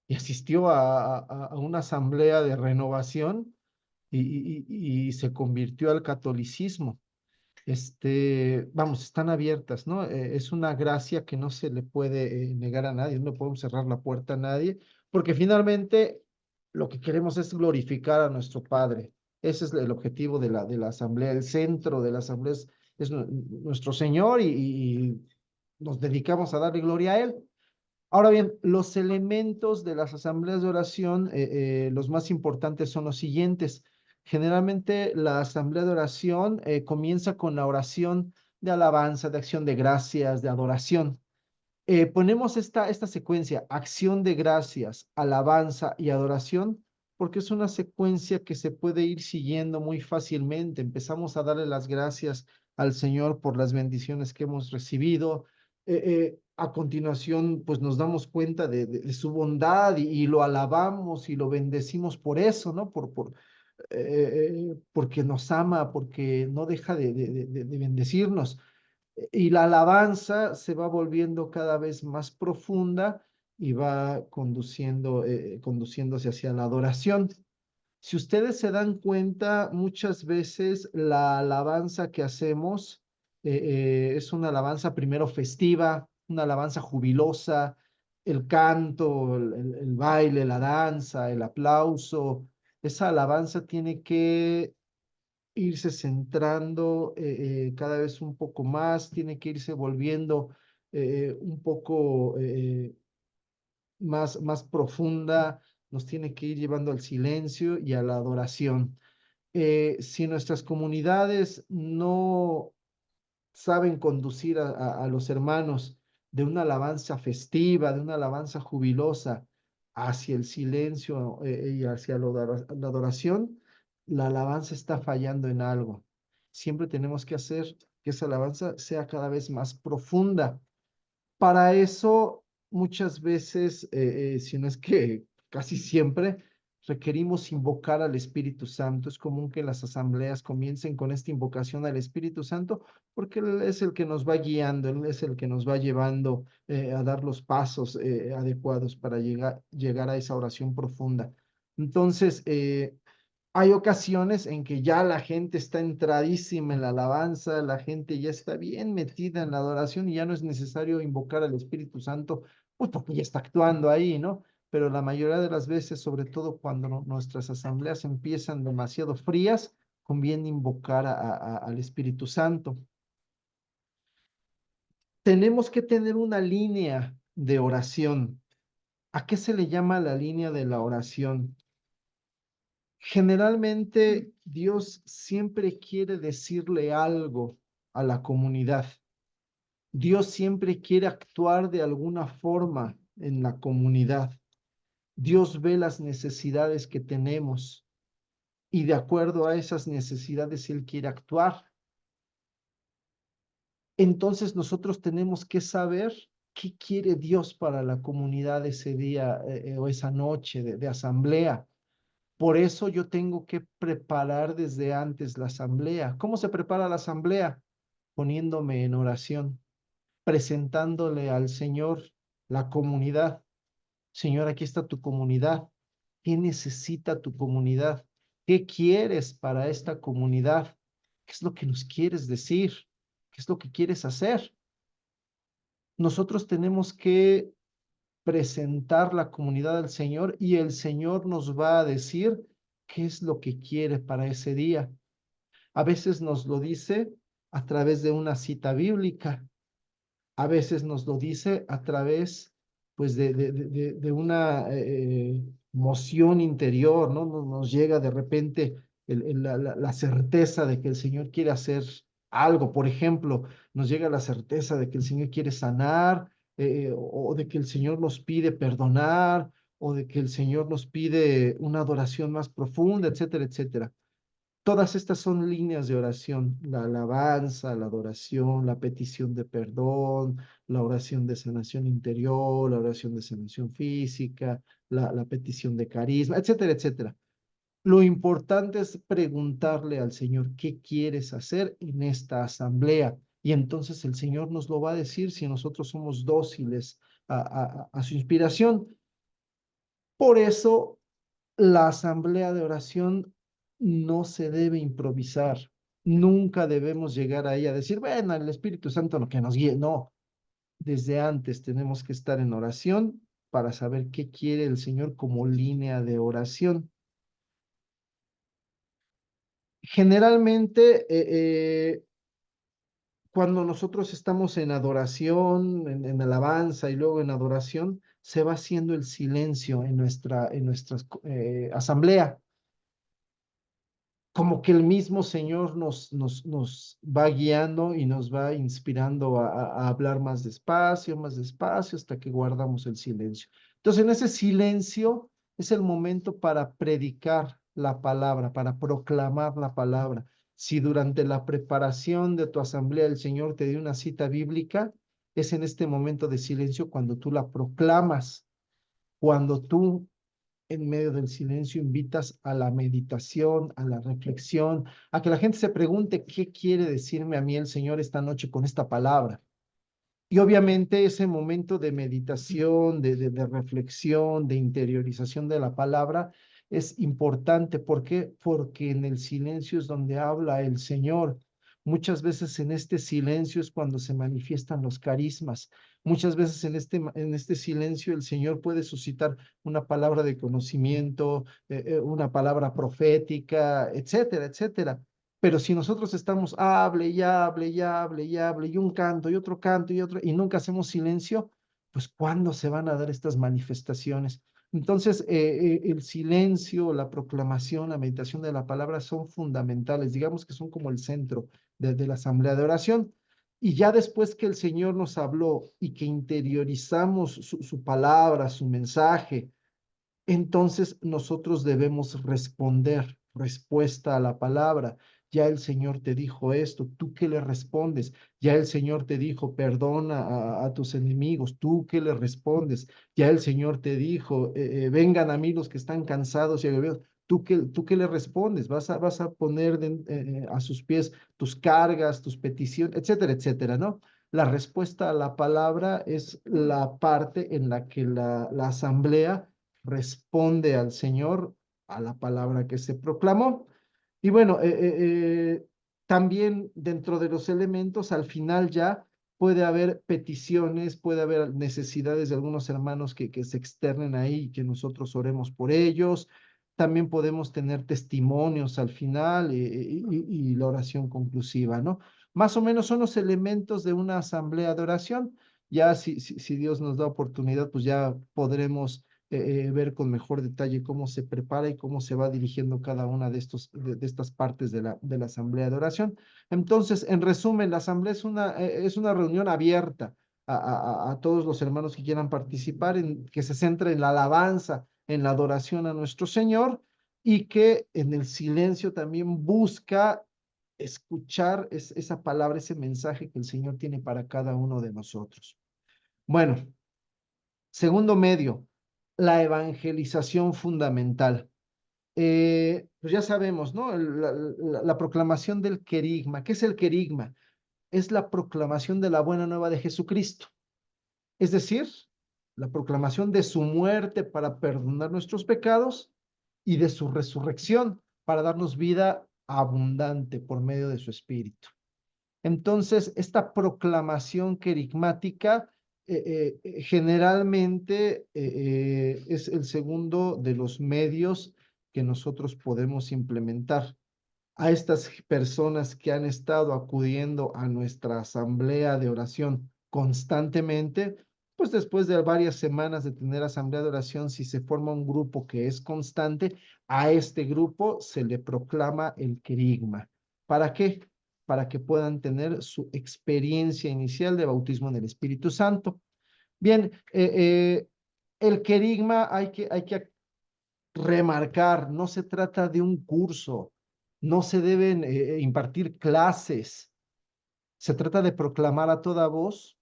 y asistió a una asamblea de renovación y se convirtió al catolicismo. Vamos, están abiertas, ¿no? Es una gracia que no se le puede negar a nadie, no podemos cerrar la puerta a nadie, porque finalmente lo que queremos es glorificar a nuestro Padre. Ese es el objetivo de la asamblea, el centro de la asamblea es nuestro Señor y nos dedicamos a darle gloria a Él. Ahora bien, los elementos de las asambleas de oración, los más importantes son los siguientes. Generalmente la asamblea de oración comienza con la oración de alabanza, de acción de gracias, de adoración. Ponemos esta secuencia, acción de gracias, alabanza y adoración, porque es una secuencia que se puede ir siguiendo muy fácilmente. Empezamos a darle las gracias al Señor por las bendiciones que hemos recibido. A continuación, pues nos damos cuenta de su bondad y lo alabamos y lo bendecimos por eso, ¿no? Porque nos ama, porque no deja de bendecirnos. Y la alabanza se va volviendo cada vez más profunda y va conduciéndose hacia la adoración. Si ustedes se dan cuenta, muchas veces la alabanza que hacemos es una alabanza primero festiva, una alabanza jubilosa, el canto, el baile, la danza, el aplauso. Esa alabanza tiene que irse centrando cada vez un poco más, tiene que irse volviendo un poco más profunda, nos tiene que ir llevando al silencio y a la adoración. Si nuestras comunidades no saben conducir a los hermanos de una alabanza festiva, de una alabanza jubilosa, hacia el silencio y hacia la adoración, la alabanza está fallando en algo. Siempre tenemos que hacer que esa alabanza sea cada vez más profunda. Para eso, muchas veces, si no es que casi siempre, requerimos invocar al Espíritu Santo. Es común que las asambleas comiencen con esta invocación al Espíritu Santo porque Él es el que nos va guiando, Él es el que nos va llevando a dar los pasos adecuados para llegar a esa oración profunda. Entonces, hay ocasiones en que ya la gente está entradísima en la alabanza, la gente ya está bien metida en la adoración y ya no es necesario invocar al Espíritu Santo, pues porque ya está actuando ahí, ¿no? Pero la mayoría de las veces, sobre todo cuando nuestras asambleas empiezan demasiado frías, conviene invocar al Espíritu Santo. Tenemos que tener una línea de oración. ¿A qué se le llama la línea de la oración? Generalmente Dios siempre quiere decirle algo a la comunidad. Dios siempre quiere actuar de alguna forma en la comunidad. Dios ve las necesidades que tenemos y de acuerdo a esas necesidades Él quiere actuar. Entonces nosotros tenemos que saber qué quiere Dios para la comunidad ese día o esa noche de asamblea. Por eso yo tengo que preparar desde antes la asamblea. ¿Cómo se prepara la asamblea? Poniéndome en oración, presentándole al Señor la comunidad. Señor, aquí está tu comunidad. ¿Qué necesita tu comunidad? ¿Qué quieres para esta comunidad? ¿Qué es lo que nos quieres decir? ¿Qué es lo que quieres hacer? Nosotros tenemos que presentar la comunidad al Señor y el Señor nos va a decir qué es lo que quiere para ese día. A veces nos lo dice a través de una cita bíblica, a veces nos lo dice a través pues de una moción interior, ¿no? Nos llega de repente la certeza de que el Señor quiere hacer algo. Por ejemplo, nos llega la certeza de que el Señor quiere sanar, o de que el Señor nos pide perdonar, o de que el Señor nos pide una adoración más profunda, etcétera, etcétera. Todas estas son líneas de oración: la alabanza, la adoración, la petición de perdón, la oración de sanación interior, la oración de sanación física, la petición de carisma, etcétera, etcétera. Lo importante es preguntarle al Señor qué quieres hacer en esta asamblea y entonces el Señor nos lo va a decir si nosotros somos dóciles a su inspiración. Por eso la asamblea de oración no se debe improvisar. Nunca debemos llegar ahí a decir, bueno, el Espíritu Santo lo que nos guíe. No, desde antes tenemos que estar en oración para saber qué quiere el Señor como línea de oración. Generalmente, cuando nosotros estamos en adoración, en alabanza y luego en adoración, se va haciendo el silencio en nuestra asamblea, como que el mismo Señor nos va guiando y nos va inspirando a hablar más despacio, hasta que guardamos el silencio. Entonces, en ese silencio es el momento para predicar la palabra, para proclamar la palabra. Si durante la preparación de tu asamblea el Señor te dio una cita bíblica, es en este momento de silencio cuando tú la proclamas, cuando tú en medio del silencio invitas a la meditación, a la reflexión, a que la gente se pregunte qué quiere decirme a mí el Señor esta noche con esta palabra. Y obviamente ese momento de meditación, de reflexión, de interiorización de la palabra es importante. ¿Por qué? Porque en el silencio es donde habla el Señor. Muchas veces en este silencio es cuando se manifiestan los carismas. Muchas veces en este silencio el Señor puede suscitar una palabra de conocimiento, una palabra profética, etcétera, etcétera. Pero si nosotros estamos hable y hable y hable y hable y un canto y otro y nunca hacemos silencio, pues ¿cuándo se van a dar estas manifestaciones? Entonces, el silencio, la proclamación, la meditación de la palabra son fundamentales, digamos que son como el centro de la asamblea de oración. Y ya después que el Señor nos habló y que interiorizamos su palabra, su mensaje, entonces nosotros debemos responder, respuesta a la palabra. Ya el Señor te dijo esto, ¿tú qué le respondes? Ya el Señor te dijo, perdona a tus enemigos, ¿tú qué le respondes? Ya el Señor te dijo, vengan a mí los que están cansados y agobiados. ¿Tú qué le respondes? ¿Vas a poner a sus pies tus cargas, tus peticiones, etcétera, etcétera, ¿no? La respuesta a la palabra es la parte en la que la asamblea responde al Señor, a la palabra que se proclamó. Y bueno, también dentro de los elementos, al final ya puede haber peticiones, puede haber necesidades de algunos hermanos que se externen ahí y que nosotros oremos por ellos. También podemos tener testimonios al final y la oración conclusiva, ¿no? Más o menos son los elementos de una asamblea de oración. Ya si Dios nos da oportunidad, pues ya podremos ver con mejor detalle cómo se prepara y cómo se va dirigiendo cada una de estas partes de la asamblea de oración. Entonces, en resumen, la asamblea es una reunión abierta a todos los hermanos que quieran participar, que se centre en la alabanza, en la adoración a nuestro Señor y que en el silencio también busca escuchar esa palabra, ese mensaje que el Señor tiene para cada uno de nosotros. Bueno, segundo medio, la evangelización fundamental. Pues ya sabemos, ¿no? La proclamación del querigma. ¿Qué es el querigma? Es la proclamación de la buena nueva de Jesucristo. Es decir, la proclamación de su muerte para perdonar nuestros pecados y de su resurrección para darnos vida abundante por medio de su Espíritu. Entonces, esta proclamación querigmática generalmente es el segundo de los medios que nosotros podemos implementar. A estas personas que han estado acudiendo a nuestra asamblea de oración constantemente, pues después de varias semanas de tener asamblea de oración, si se forma un grupo que es constante, a este grupo se le proclama el querigma. ¿Para qué? Para que puedan tener su experiencia inicial de bautismo en el Espíritu Santo. Bien, el querigma hay que remarcar, no se trata de un curso, no se deben impartir clases, se trata de proclamar a toda voz,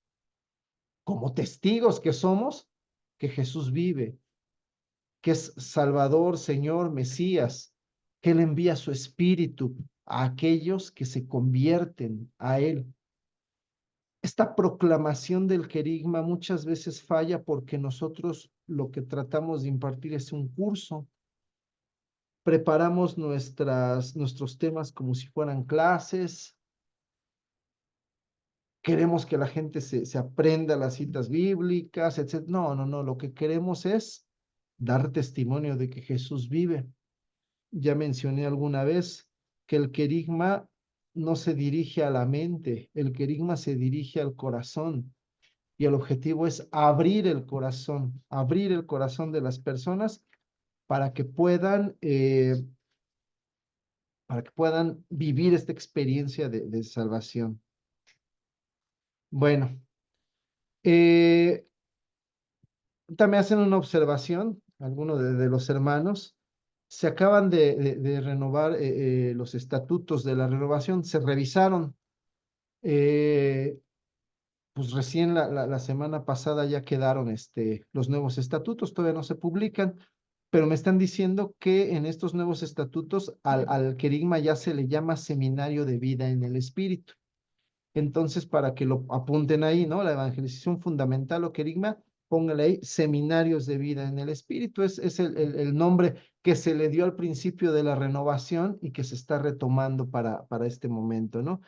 como testigos que somos, que Jesús vive, que es Salvador, Señor, Mesías, que Él envía su Espíritu a aquellos que se convierten a Él. Esta proclamación del querigma muchas veces falla porque nosotros lo que tratamos de impartir es un curso. Preparamos nuestros temas como si fueran clases, queremos que la gente se aprenda las citas bíblicas, etc. No, no, no, lo que queremos es dar testimonio de que Jesús vive. Ya mencioné alguna vez que el querigma no se dirige a la mente, el querigma se dirige al corazón y el objetivo es abrir el corazón de las personas para que puedan vivir esta experiencia de salvación. Bueno, eh, también hacen una observación, algunos de los hermanos, Se acaban de renovar los estatutos de la renovación, se revisaron. eh, pues recién la semana pasada ya quedaron los nuevos estatutos, todavía no se publican, pero me están diciendo que en estos nuevos estatutos al querigma ya se le llama seminario de vida en el espíritu. Entonces, para que lo apunten ahí, ¿no? La evangelización fundamental o querigma, póngale ahí seminarios de vida en el espíritu. Es el nombre que se le dio al principio de la renovación y que se está retomando para este momento, ¿no?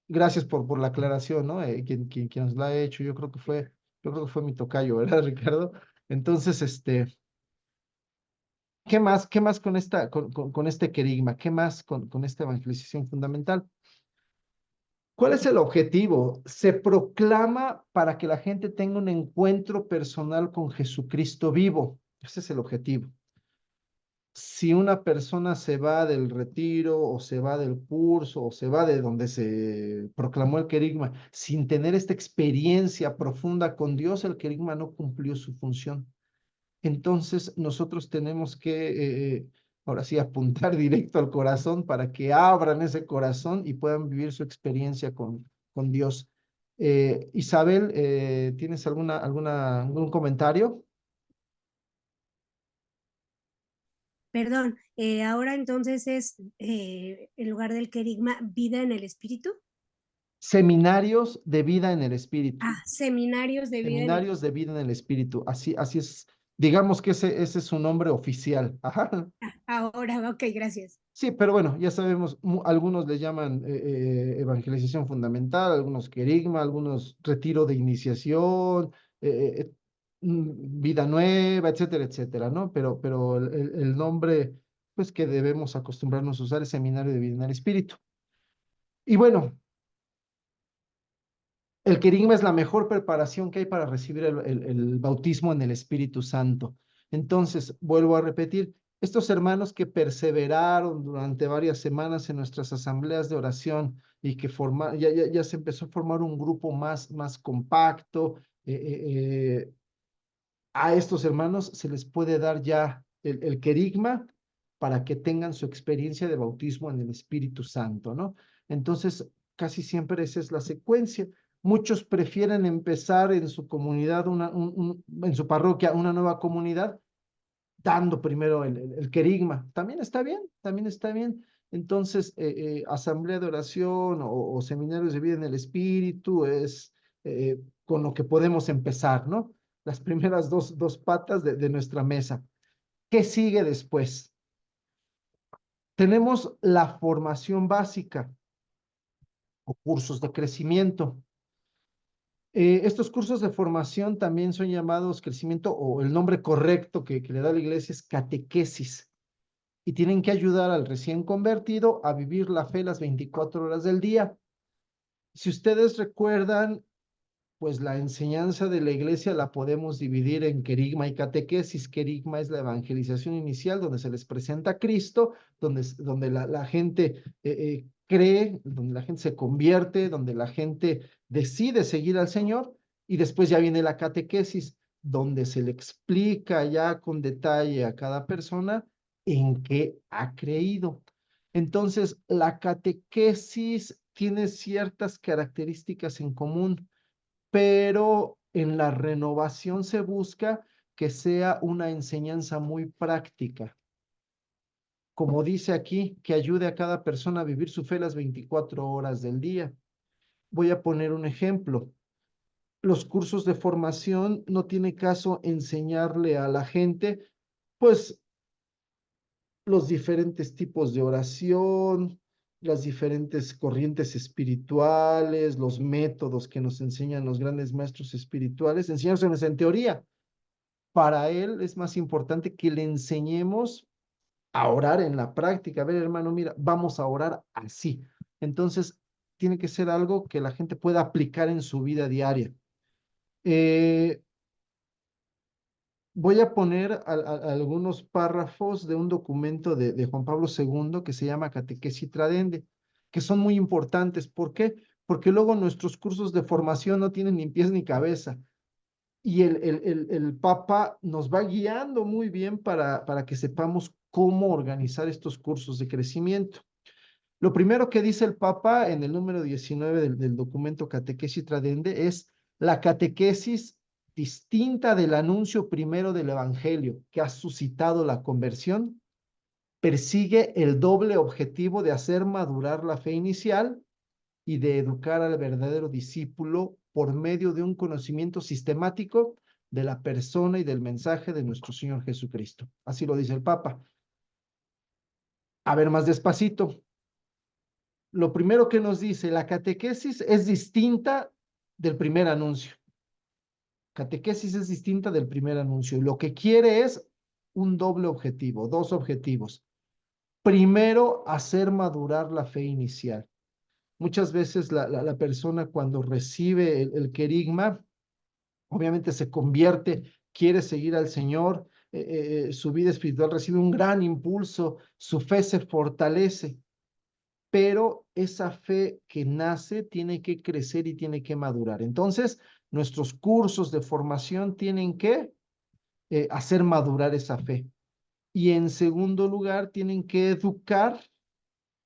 Gracias por la aclaración, ¿no? Quien nos la ha hecho, yo creo que fue mi tocayo, ¿verdad, Ricardo? Entonces, qué más con con este querigma? ¿Qué más con esta evangelización fundamental? ¿Cuál es el objetivo? Se proclama para que la gente tenga un encuentro personal con Jesucristo vivo. Ese es el objetivo. Si una persona se va del retiro o se va del curso o se va de donde se proclamó el querigma sin tener esta experiencia profunda con Dios, el querigma no cumplió su función. Entonces nosotros tenemos que, ahora sí, apuntar directo al corazón para que abran ese corazón y puedan vivir su experiencia con Dios. Isabel, ¿tienes algún comentario? Perdón, ahora entonces es en lugar del querigma, vida en el espíritu. Seminarios de vida en el espíritu. Ah, seminarios de vida en el Seminarios de vida en el espíritu. Así es. Digamos que ese es su nombre oficial. Ajá. ahora, ok, gracias. Sí, pero bueno, ya sabemos, algunos le llaman evangelización fundamental, algunos querigma, algunos retiro de iniciación, vida nueva, etcétera, etcétera, ¿no? Pero el nombre, pues que debemos acostumbrarnos a usar es seminario de vida en el espíritu. Y bueno, el querigma es la mejor preparación que hay para recibir el bautismo en el Espíritu Santo. Entonces, vuelvo a repetir, estos hermanos que perseveraron durante varias semanas en nuestras asambleas de oración y que ya se empezó a formar un grupo más compacto, a estos hermanos se les puede dar ya el querigma para que tengan su experiencia de bautismo en el Espíritu Santo, ¿no? Entonces, casi siempre esa es la secuencia. Muchos prefieren empezar en su comunidad, en su parroquia, una nueva comunidad, dando primero el querigma. También está bien, también está bien. Entonces, asamblea de oración o seminarios de vida en el Espíritu es con lo que podemos empezar, ¿no? Las primeras dos patas de nuestra mesa. ¿Qué sigue después? Tenemos la formación básica o cursos de crecimiento. Estos cursos de formación también son llamados crecimiento o el nombre correcto que le da la iglesia es catequesis y tienen que ayudar al recién convertido a vivir la fe las 24 horas del día. Si ustedes recuerdan, pues la enseñanza de la iglesia la podemos dividir en querigma y catequesis. Querigma es la evangelización inicial, donde se les presenta a Cristo, donde la gente cree, donde la gente se convierte, donde la gente decide seguir al Señor, y después ya viene la catequesis, donde se le explica ya con detalle a cada persona en qué ha creído. Entonces, la catequesis tiene ciertas características en común, pero en la renovación se busca que sea una enseñanza muy práctica. Como dice aquí, que ayude a cada persona a vivir su fe las 24 horas del día. Voy a poner un ejemplo. Los cursos de formación no tiene caso enseñarle a la gente, pues, los diferentes tipos de oración, las diferentes corrientes espirituales, los métodos que nos enseñan los grandes maestros espirituales, enseñárselos en teoría. Para él es más importante que le enseñemos a orar en la práctica. A ver, hermano, mira, vamos a orar así. Entonces, tiene que ser algo que la gente pueda aplicar en su vida diaria. Eh, Voy a poner algunos párrafos de un documento de Juan Pablo II que se llama Catequesis Tradende, que son muy importantes. ¿Por qué? Porque luego nuestros cursos de formación no tienen ni pies ni cabeza. y el Papa nos va guiando muy bien para que sepamos cómo organizar estos cursos de crecimiento. Lo primero que dice el Papa en el número 19 del documento Catequesis Tradendae es la catequesis distinta del anuncio primero del Evangelio que ha suscitado la conversión, persigue el doble objetivo de hacer madurar la fe inicial y de educar al verdadero discípulo por medio de un conocimiento sistemático de la persona y del mensaje de nuestro Señor Jesucristo. Así lo dice el Papa. A ver, más despacito. Lo primero que nos dice, la catequesis es distinta del primer anuncio. Catequesis es distinta del primer anuncio. Lo que quiere es un doble objetivo, dos objetivos. Primero, hacer madurar la fe inicial. Muchas veces la persona cuando recibe el querigma, obviamente se convierte, quiere seguir al Señor, su vida espiritual recibe un gran impulso, su fe se fortalece, pero esa fe que nace tiene que crecer y tiene que madurar. Entonces, nuestros cursos de formación tienen que hacer madurar esa fe. Y en segundo lugar, tienen que educar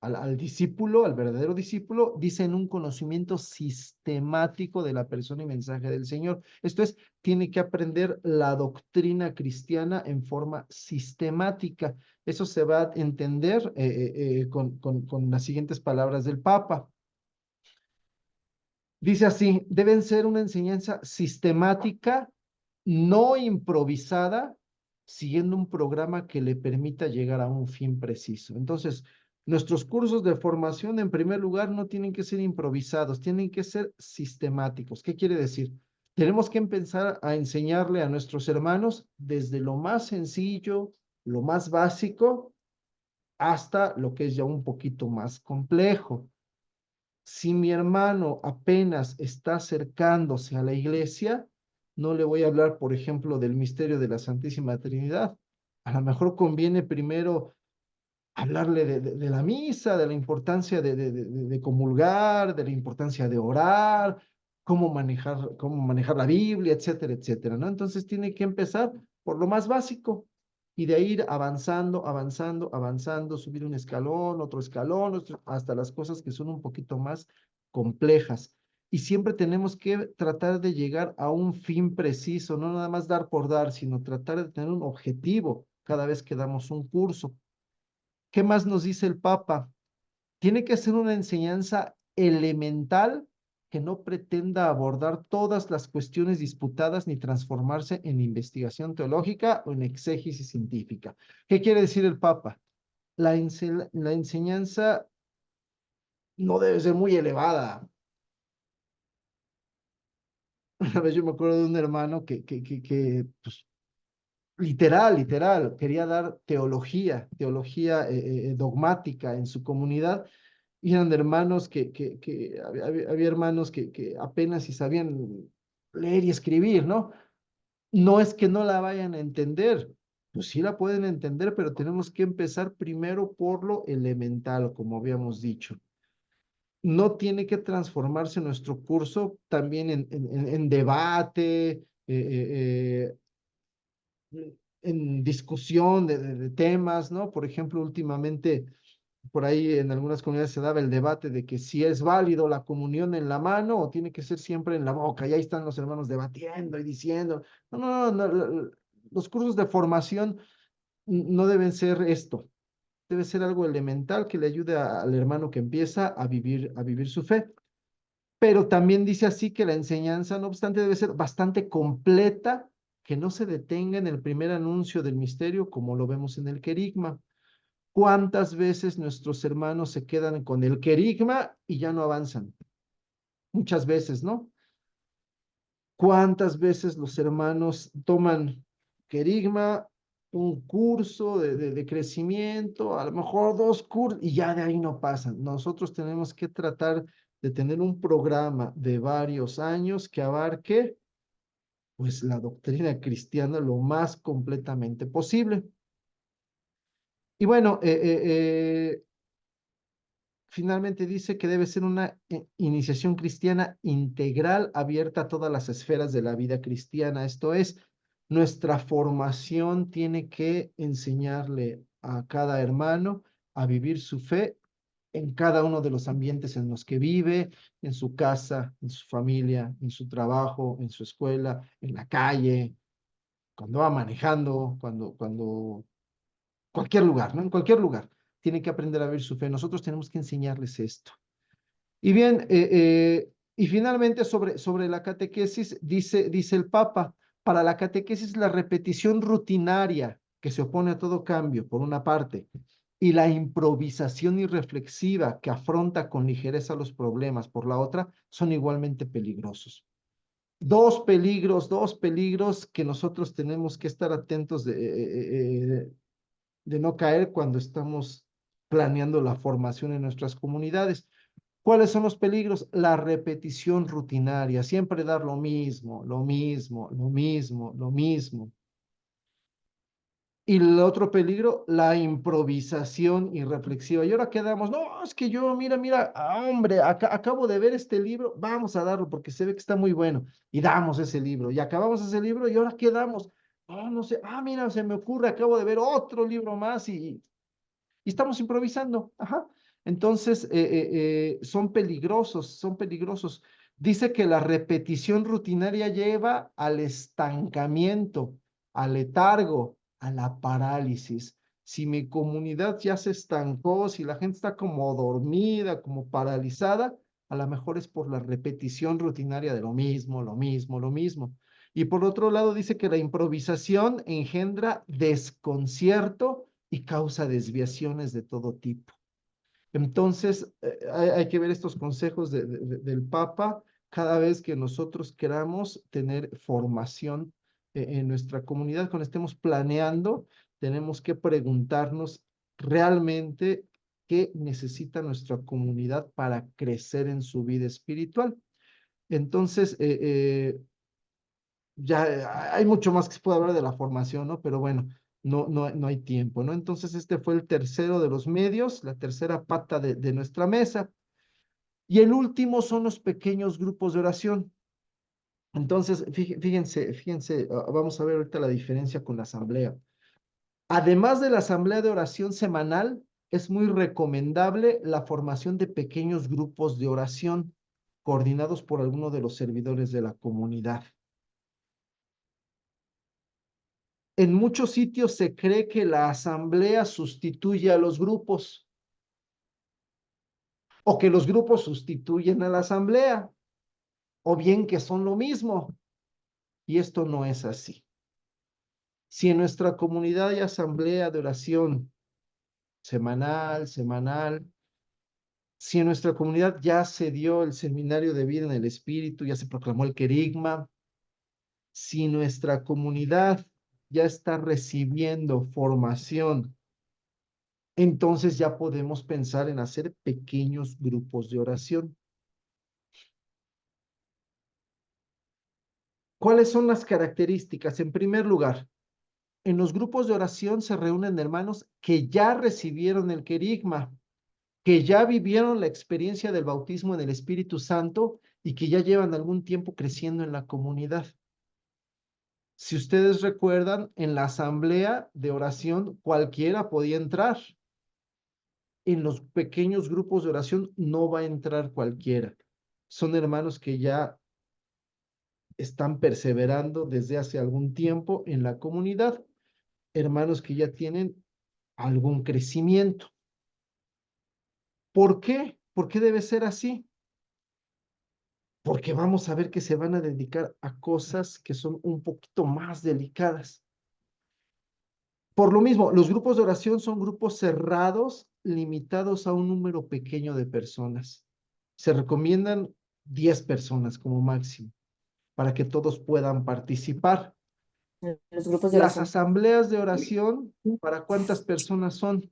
al discípulo, al verdadero discípulo, dicen un conocimiento sistemático de la persona y mensaje del Señor. Esto es, tiene que aprender la doctrina cristiana en forma sistemática. Eso se va a entender con las siguientes palabras del Papa. Dice así, deben ser una enseñanza sistemática, no improvisada, siguiendo un programa que le permita llegar a un fin preciso. Entonces, nuestros cursos de formación, en primer lugar, no tienen que ser improvisados, tienen que ser sistemáticos. ¿Qué quiere decir? Tenemos que empezar a enseñarle a nuestros hermanos desde lo más sencillo, lo más básico, hasta lo que es ya un poquito más complejo. Si mi hermano apenas está acercándose a la iglesia, no le voy a hablar, por ejemplo, del misterio de la Santísima Trinidad. A lo mejor conviene primero hablarle de la misa, de la importancia de comulgar, de la importancia de orar, cómo manejar la Biblia, etcétera, etcétera, ¿no? Entonces tiene que empezar por lo más básico y de ahí ir avanzando, avanzando, avanzando, subir un escalón, hasta las cosas que son un poquito más complejas. Y siempre tenemos que tratar de llegar a un fin preciso, no nada más dar por dar, sino tratar de tener un objetivo cada vez que damos un curso. ¿Qué más nos dice el Papa? Tiene que ser una enseñanza elemental que no pretenda abordar todas las cuestiones disputadas ni transformarse en investigación teológica o en exégesis científica. ¿Qué quiere decir el Papa? La enseñanza no debe ser muy elevada. Una vez yo me acuerdo de un hermano que pues, literal, quería dar teología dogmática en su comunidad. Y eran hermanos que había hermanos que apenas si sabían leer y escribir, ¿no? No es que no la vayan a entender, pues sí la pueden entender, pero tenemos que empezar primero por lo elemental, como habíamos dicho. No tiene que transformarse nuestro curso también en debate, en discusión de temas, ¿no? Por ejemplo, últimamente por ahí en algunas comunidades se daba el debate de que si es válido la comunión en la mano o tiene que ser siempre en la boca. Y ahí están los hermanos debatiendo y diciendo, no, los cursos de formación no deben ser esto. Debe ser algo elemental que le ayude al hermano que empieza a vivir su fe. Pero también dice así que la enseñanza, no obstante, debe ser bastante completa, que no se detenga en el primer anuncio del misterio, como lo vemos en el querigma. ¿Cuántas veces nuestros hermanos se quedan con el querigma y ya no avanzan? Muchas veces, ¿no? ¿Cuántas veces los hermanos toman querigma, un curso de crecimiento, a lo mejor dos cursos y ya de ahí no pasan? Nosotros tenemos que tratar de tener un programa de varios años que abarque pues la doctrina cristiana lo más completamente posible. Y bueno, finalmente dice que debe ser una iniciación cristiana integral, abierta a todas las esferas de la vida cristiana. Esto es, nuestra formación tiene que enseñarle a cada hermano a vivir su fe en cada uno de los ambientes en los que vive, en su casa, en su familia, en su trabajo, en su escuela, en la calle, cuando va manejando, cualquier lugar, ¿no? En cualquier lugar. Tiene que aprender a vivir su fe. Nosotros tenemos que enseñarles esto. Y bien, y finalmente sobre la catequesis, dice el Papa, para la catequesis la repetición rutinaria que se opone a todo cambio, por una parte, y la improvisación irreflexiva que afronta con ligereza los problemas, por la otra, son igualmente peligrosos. Dos peligros que nosotros tenemos que estar atentos de no caer cuando estamos planeando la formación en nuestras comunidades. ¿Cuáles son los peligros? La repetición rutinaria, siempre dar lo mismo, lo mismo, lo mismo, lo mismo. Y el otro peligro, la improvisación irreflexiva. Y ahora quedamos, no, es que yo, mira, hombre, acabo de ver este libro, vamos a darlo porque se ve que está muy bueno. Y damos ese libro, y acabamos ese libro, y ahora quedamos, no sé, mira, se me ocurre, acabo de ver otro libro más y estamos improvisando. Ajá. Entonces, son peligrosos, son peligrosos. Dice que la repetición rutinaria lleva al estancamiento, al letargo, a la parálisis. Si mi comunidad ya se estancó, si la gente está como dormida, como paralizada, a lo mejor es por la repetición rutinaria de lo mismo, lo mismo, lo mismo. Y por otro lado, dice que la improvisación engendra desconcierto y causa desviaciones de todo tipo. Entonces, hay que ver estos consejos del Papa cada vez que nosotros queramos tener formación en nuestra comunidad. Cuando estemos planeando, tenemos que preguntarnos realmente qué necesita nuestra comunidad para crecer en su vida espiritual. Entonces, ya hay mucho más que se puede hablar de la formación, ¿no? Pero bueno, no hay tiempo, ¿no? Entonces, este fue el tercero de los medios, la tercera pata de nuestra mesa. Y el último son los pequeños grupos de oración. Entonces, fíjense, vamos a ver ahorita la diferencia con la asamblea. Además de la asamblea de oración semanal, es muy recomendable la formación de pequeños grupos de oración coordinados por alguno de los servidores de la comunidad. En muchos sitios se cree que la asamblea sustituye a los grupos o que los grupos sustituyen a la asamblea o bien que son lo mismo. Y esto no es así. Si en nuestra comunidad hay asamblea de oración semanal, si en nuestra comunidad ya se dio el seminario de vida en el Espíritu, ya se proclamó el querigma, si nuestra comunidad ya está recibiendo formación, entonces ya podemos pensar en hacer pequeños grupos de oración. ¿Cuáles son las características? En primer lugar, en los grupos de oración se reúnen hermanos que ya recibieron el querigma, que ya vivieron la experiencia del bautismo en el Espíritu Santo y que ya llevan algún tiempo creciendo en la comunidad. Si ustedes recuerdan, en la asamblea de oración cualquiera podía entrar. En los pequeños grupos de oración no va a entrar cualquiera. Son hermanos que ya están perseverando desde hace algún tiempo en la comunidad, hermanos que ya tienen algún crecimiento. ¿Por qué? ¿Por qué debe ser así? Porque vamos a ver que se van a dedicar a cosas que son un poquito más delicadas. Por lo mismo, los grupos de oración son grupos cerrados, limitados a un número pequeño de personas. Se recomiendan 10 personas como máximo para que todos puedan participar. Los grupos de Las oración. asambleas de oración, ¿para cuántas personas son?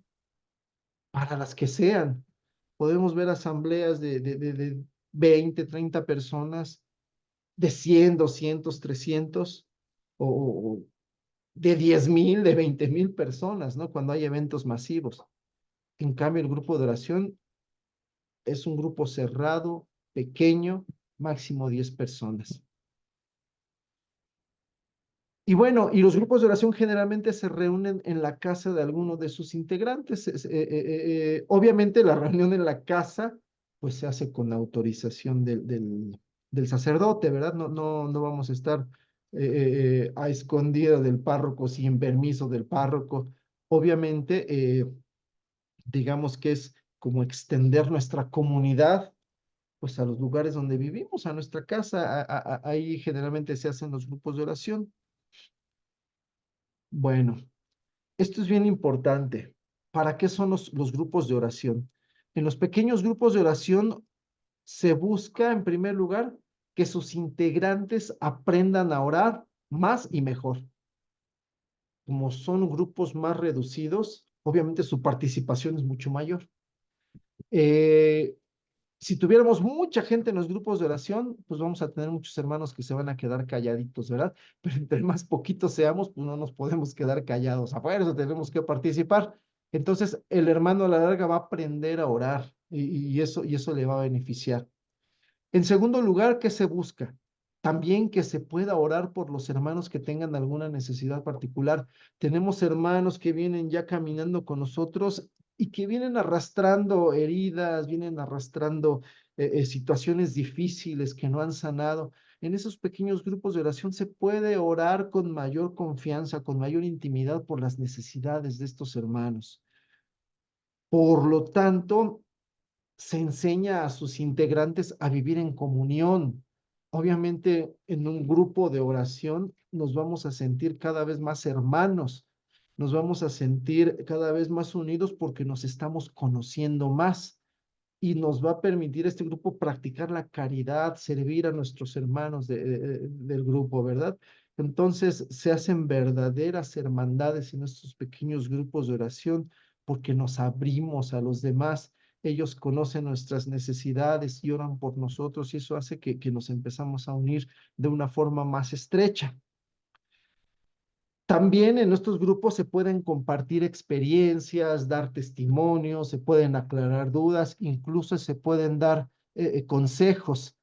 Para las que sean. Podemos ver asambleas de 20, 30 personas, de 100, 200, 300, o de 10,000, de 20,000 personas, ¿no? Cuando hay eventos masivos. En cambio, el grupo de oración es un grupo cerrado, pequeño, máximo 10 personas. Y bueno, y los grupos de oración generalmente se reúnen en la casa de alguno de sus integrantes. Obviamente la reunión en la casa pues se hace con la autorización del sacerdote, ¿verdad? No vamos a estar a escondida del párroco sin permiso del párroco. Obviamente, digamos que es como extender nuestra comunidad pues a los lugares donde vivimos, a nuestra casa. Ahí generalmente se hacen los grupos de oración. Bueno. Esto es bien importante. ¿Para qué son los grupos de oración? En los pequeños grupos de oración se busca, en primer lugar, que sus integrantes aprendan a orar más y mejor. Como son grupos más reducidos, obviamente su participación es mucho mayor. Eh, si tuviéramos mucha gente en los grupos de oración, pues vamos a tener muchos hermanos que se van a quedar calladitos, ¿verdad? Pero entre más poquitos seamos, pues no nos podemos quedar callados. A fuerza tenemos que participar. Entonces, el hermano a la larga va a aprender a orar y eso le va a beneficiar. En segundo lugar, ¿qué se busca? También que se pueda orar por los hermanos que tengan alguna necesidad particular. Tenemos hermanos que vienen ya caminando con nosotros y que vienen arrastrando heridas, vienen arrastrando situaciones difíciles que no han sanado. En esos pequeños grupos de oración se puede orar con mayor confianza, con mayor intimidad por las necesidades de estos hermanos. Por lo tanto, se enseña a sus integrantes a vivir en comunión. Obviamente, en un grupo de oración nos vamos a sentir cada vez más hermanos, nos vamos a sentir cada vez más unidos porque nos estamos conociendo más y nos va a permitir este grupo practicar la caridad, servir a nuestros hermanos del grupo, ¿verdad? Entonces se hacen verdaderas hermandades en estos pequeños grupos de oración porque nos abrimos a los demás. Ellos conocen nuestras necesidades y oran por nosotros y eso hace que nos empezamos a unir de una forma más estrecha. También en estos grupos se pueden compartir experiencias, dar testimonios, se pueden aclarar dudas, incluso se pueden dar consejos.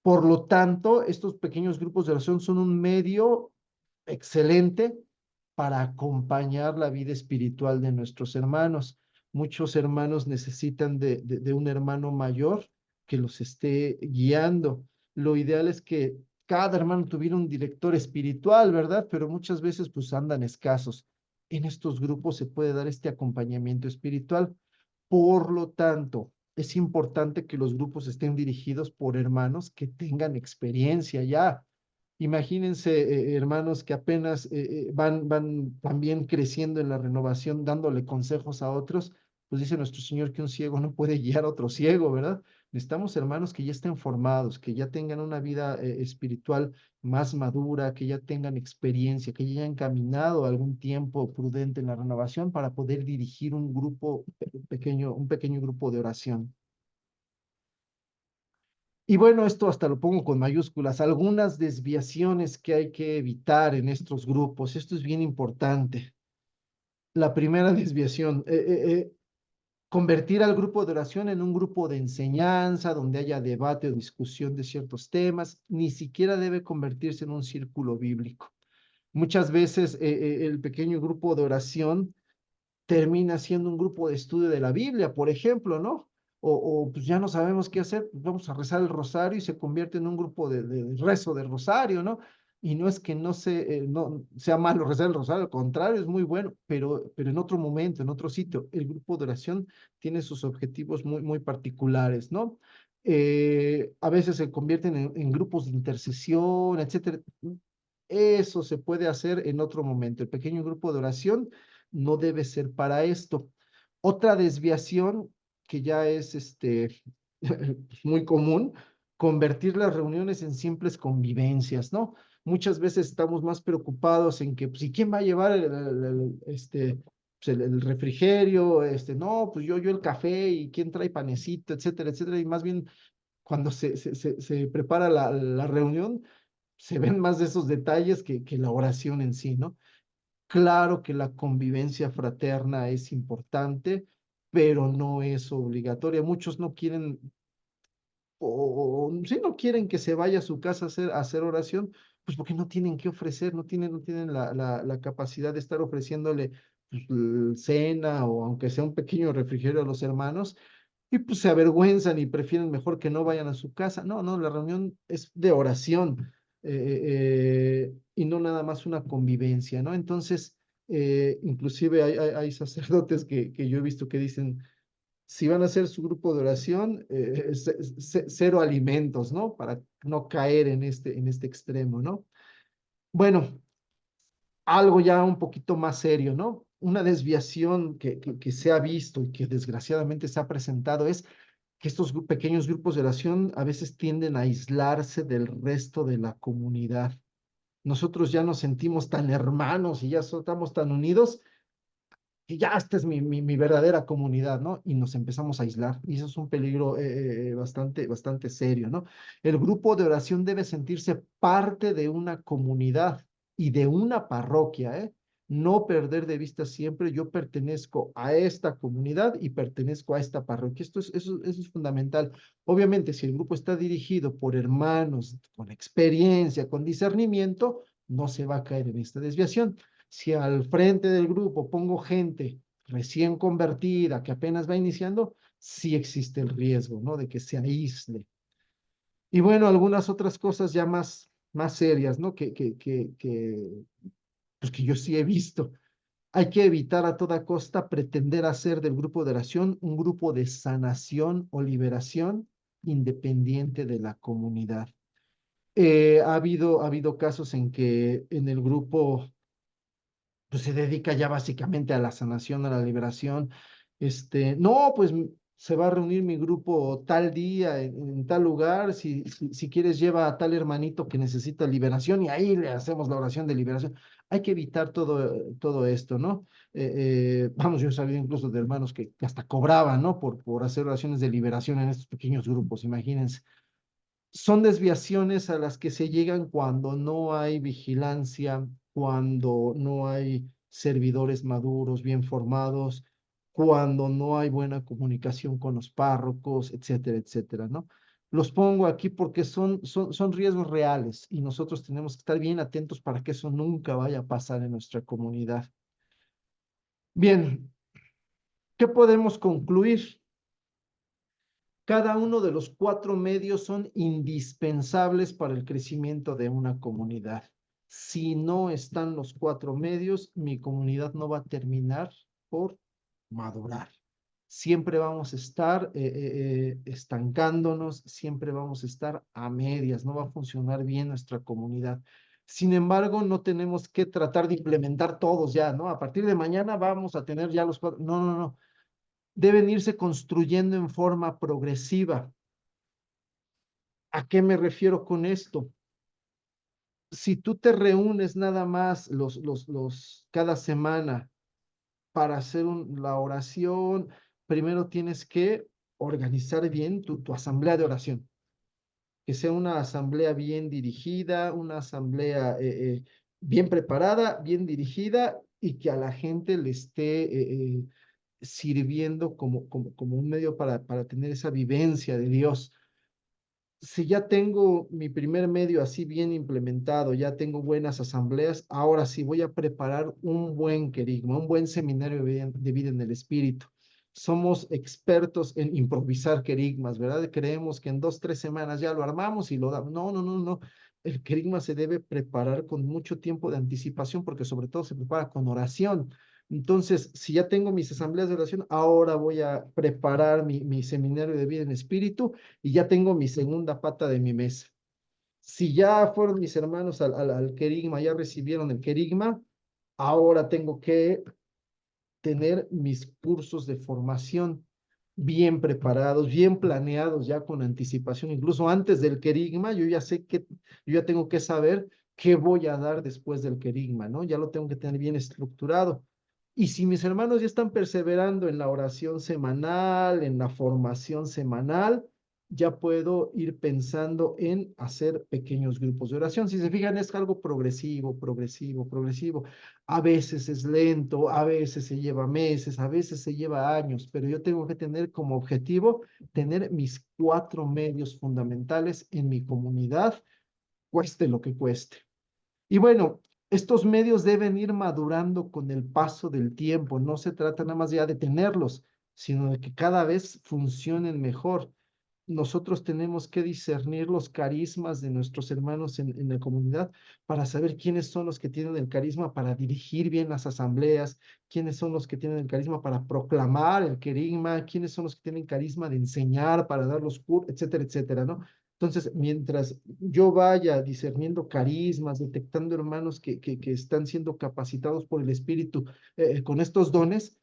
Por lo tanto, estos pequeños grupos de oración son un medio excelente para acompañar la vida espiritual de nuestros hermanos. Muchos hermanos necesitan de un hermano mayor que los esté guiando. Lo ideal es que cada hermano tuviera un director espiritual, ¿verdad? Pero muchas veces pues andan escasos. En estos grupos se puede dar este acompañamiento espiritual. Por lo tanto, es importante que los grupos estén dirigidos por hermanos que tengan experiencia ya. Imagínense, hermanos que apenas van también creciendo en la renovación, dándole consejos a otros, pues dice nuestro Señor que un ciego no puede guiar a otro ciego, ¿verdad? Necesitamos hermanos que ya estén formados, que ya tengan una vida espiritual más madura, que ya tengan experiencia, que ya hayan caminado algún tiempo prudente en la renovación para poder dirigir un grupo pequeño, un pequeño grupo de oración. Y bueno, esto hasta lo pongo con mayúsculas, algunas desviaciones que hay que evitar en estos grupos. Esto es bien importante. La primera desviación, convertir al grupo de oración en un grupo de enseñanza, donde haya debate o discusión de ciertos temas, ni siquiera debe convertirse en un círculo bíblico. Muchas veces el pequeño grupo de oración termina siendo un grupo de estudio de la Biblia, por ejemplo, ¿no? Pues ya no sabemos qué hacer, pues vamos a rezar el rosario y se convierte en un grupo de rezo del rosario, ¿no? Y no es que no sea malo rezar el rosario, al contrario, es muy bueno, pero en otro momento, en otro sitio, el grupo de oración tiene sus objetivos muy particulares, ¿no? A veces se convierten en grupos de intercesión, etcétera. Eso se puede hacer en otro momento. El pequeño grupo de oración no debe ser para esto. Otra desviación que ya es muy común, convertir las reuniones en simples convivencias, ¿no? Muchas veces estamos más preocupados en que, pues, ¿y quién va a llevar pues, el refrigerio? No, pues yo el café y quién trae panecito, etcétera, etcétera. Y más bien, cuando se prepara la reunión, se ven más de esos detalles que la oración en sí, ¿no? Claro que la convivencia fraterna es importante, pero no es obligatoria. Muchos no quieren o si no quieren que se vaya a su casa a hacer oración, pues porque no tienen qué ofrecer, no tienen la capacidad de estar ofreciéndole pues, cena o aunque sea un pequeño refrigerio a los hermanos, y pues se avergüenzan y prefieren mejor que no vayan a su casa. No, no, la reunión es de oración y no nada más una convivencia, ¿no? Entonces, inclusive hay sacerdotes que yo he visto que dicen, si van a hacer su grupo de oración, cero alimentos, ¿no? Para no caer en este extremo, ¿no? Bueno, algo ya un poquito más serio, ¿no? Una desviación que se ha visto y que desgraciadamente se ha presentado es que estos pequeños grupos de oración a veces tienden a aislarse del resto de la comunidad. Nosotros ya nos sentimos tan hermanos y ya estamos tan unidos que ya esta es mi verdadera comunidad, ¿no? Y nos empezamos a aislar. Y eso es un peligro bastante serio, ¿no? El grupo de oración debe sentirse parte de una comunidad y de una parroquia, ¿eh? No perder de vista siempre, yo pertenezco a esta comunidad y pertenezco a esta parroquia. Eso es fundamental. Obviamente, si el grupo está dirigido por hermanos con experiencia, con discernimiento, no se va a caer en esta desviación. Si al frente del grupo pongo gente recién convertida que apenas va iniciando, sí existe el riesgo, ¿no? De que se aísle. Y bueno, algunas otras cosas ya más serias, ¿no? Pues que yo sí he visto. Hay que evitar a toda costa pretender hacer del grupo de oración un grupo de sanación o liberación independiente de la comunidad. Ha habido casos en que en el grupo pues se dedica ya básicamente a la sanación, a la liberación. No, pues se va a reunir mi grupo tal día, en tal lugar, si quieres lleva a tal hermanito que necesita liberación y ahí le hacemos la oración de liberación. Hay que evitar todo esto, ¿no? Vamos, yo he sabido incluso de hermanos que hasta cobraban, ¿no? Por hacer oraciones de liberación en estos pequeños grupos, imagínense. Son desviaciones a las que se llegan cuando no hay vigilancia, cuando no hay servidores maduros, bien formados, cuando no hay buena comunicación con los párrocos, etcétera, etcétera, ¿no? Los pongo aquí porque son riesgos reales y nosotros tenemos que estar bien atentos para que eso nunca vaya a pasar en nuestra comunidad. Bien, ¿qué podemos concluir? Cada uno de los cuatro medios son indispensables para el crecimiento de una comunidad. Si no están los cuatro medios, mi comunidad no va a terminar por madurar. Siempre vamos a estar estancándonos, siempre vamos a estar a medias, no va a funcionar bien nuestra comunidad. Sin embargo, no tenemos que tratar de implementar todos ya, ¿no? A partir de mañana vamos a tener ya los cuatro. No, no, no, deben irse construyendo en forma progresiva. ¿A qué me refiero con esto? Si tú te reúnes nada más cada semana para hacer la oración, primero tienes que organizar bien tu asamblea de oración, que sea una asamblea bien dirigida, una asamblea bien preparada, bien dirigida y que a la gente le esté sirviendo como un medio para tener esa vivencia de Dios. Si ya tengo mi primer medio así bien implementado, ya tengo buenas asambleas, ahora sí voy a preparar un buen querigma, un buen seminario de vida en el espíritu. Somos expertos en improvisar querigmas, ¿verdad? Creemos que en 2, 3 semanas ya lo armamos y lo damos. No, no, no, no. El querigma se debe preparar con mucho tiempo de anticipación porque sobre todo se prepara con oración. Entonces, si ya tengo mis asambleas de oración, ahora voy a preparar mi seminario de vida en espíritu y ya tengo mi segunda pata de mi mesa. Si ya fueron mis hermanos al querigma, ya recibieron el querigma, ahora tengo que tener mis cursos de formación bien preparados, bien planeados, ya con anticipación, incluso antes del querigma, yo ya tengo que saber qué voy a dar después del querigma, ¿no? Ya lo tengo que tener bien estructurado. Y si mis hermanos ya están perseverando en la oración semanal, en la formación semanal, ya puedo ir pensando en hacer pequeños grupos de oración. Si se fijan, es algo progresivo, progresivo, progresivo. A veces es lento, a veces se lleva meses, a veces se lleva años, pero yo tengo que tener como objetivo tener mis 4 medios fundamentales en mi comunidad, cueste lo que cueste. Y bueno, estos medios deben ir madurando con el paso del tiempo. No se trata nada más ya de tenerlos, sino de que cada vez funcionen mejor. Nosotros tenemos que discernir los carismas de nuestros hermanos en la comunidad para saber quiénes son los que tienen el carisma para dirigir bien las asambleas, quiénes son los que tienen el carisma para proclamar el querigma, quiénes son los que tienen carisma de enseñar, para dar los cursos, etcétera, etcétera, ¿no? Entonces, mientras yo vaya discerniendo carismas, detectando hermanos que están siendo capacitados por el Espíritu con estos dones,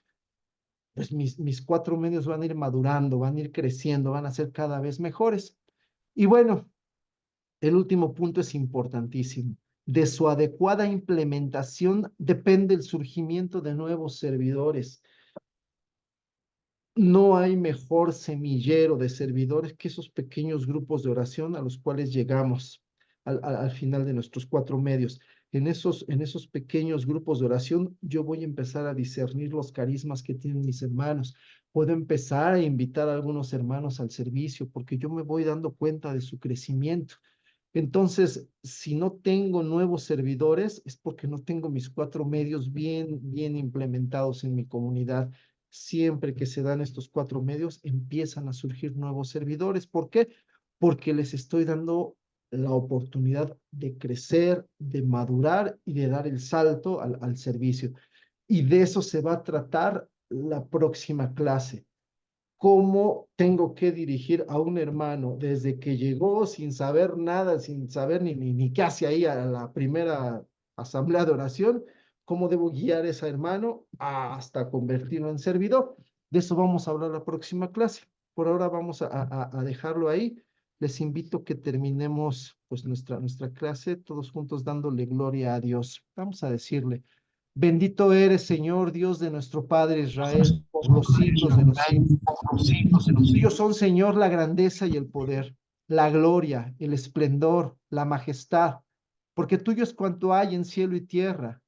pues mis 4 medios van a ir madurando, van a ir creciendo, van a ser cada vez mejores. Y bueno, el último punto es importantísimo. De su adecuada implementación depende el surgimiento de nuevos servidores. No hay mejor semillero de servidores que esos pequeños grupos de oración a los cuales llegamos al final de nuestros 4 medios. En esos pequeños grupos de oración, yo voy a empezar a discernir los carismas que tienen mis hermanos. Puedo empezar a invitar a algunos hermanos al servicio porque yo me voy dando cuenta de su crecimiento. Entonces, si no tengo nuevos servidores, es porque no tengo mis 4 medios bien implementados en mi comunidad. Siempre que se dan estos 4 medios, empiezan a surgir nuevos servidores. ¿Por qué? Porque les estoy dando la oportunidad de crecer, de madurar y de dar el salto al servicio. Y de eso se va a tratar la próxima clase. ¿Cómo tengo que dirigir a un hermano desde que llegó sin saber nada, sin saber ni qué hace ahí a la primera asamblea de oración? ¿Cómo debo guiar a ese hermano hasta convertirlo en servidor? De eso vamos a hablar la próxima clase. Por ahora vamos a dejarlo ahí. Les invito a que terminemos pues nuestra clase todos juntos dándole gloria a Dios. Vamos a decirle: bendito eres, Señor, Dios de nuestro Padre Israel, por los siglos de los siglos. Tuyos son, Señor, la grandeza y el poder, la gloria, el esplendor, la majestad, porque tuyo es cuanto hay en cielo y tierra.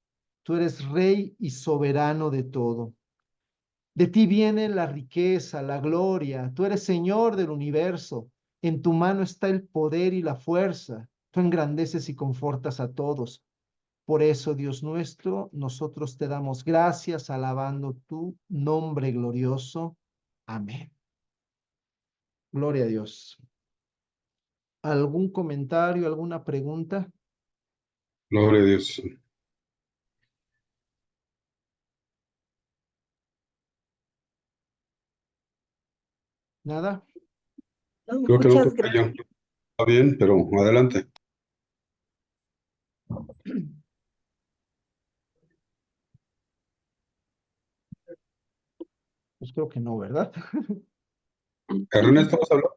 Tú eres Rey y soberano de todo. De ti viene la riqueza, la gloria. Tú eres Señor del universo. En tu mano está el poder y la fuerza. Tú engrandeces y confortas a todos. Por eso, Dios nuestro, nosotros te damos gracias alabando tu nombre glorioso. Amén. Gloria a Dios. ¿Algún comentario, alguna pregunta? Gloria a Dios. ¿Nada? Creo que no Muchas toca gracias. yo. Está bien, pero adelante. Pues creo que no, ¿verdad? Ernesto, ¿vas a hablar?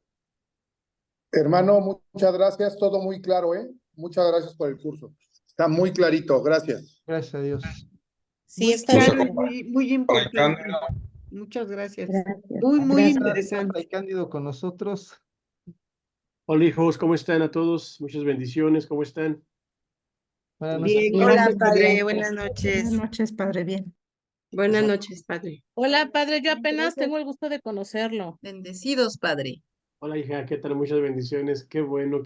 Hermano, muchas gracias, todo muy claro, ¿eh? Muchas gracias por el curso. Está muy clarito, gracias. Gracias a Dios. Sí, Muy está Nos bien, acompaña muy Fray importante. Cándido. Muchas gracias. Gracias. Muy Está interesante. Fray Cándido con nosotros. Hola hijos, ¿cómo están a todos? Muchas bendiciones, ¿cómo están? Buenas noches. Bien, Bien, gracias, muy padre. bien. Buenas noches. Buenas noches, padre, bien. Buenas noches, padre. Hola, padre, yo apenas Gracias. tengo el gusto de conocerlo. Bendecidos, padre. Hola hija, ¿qué tal? Muchas bendiciones, qué bueno,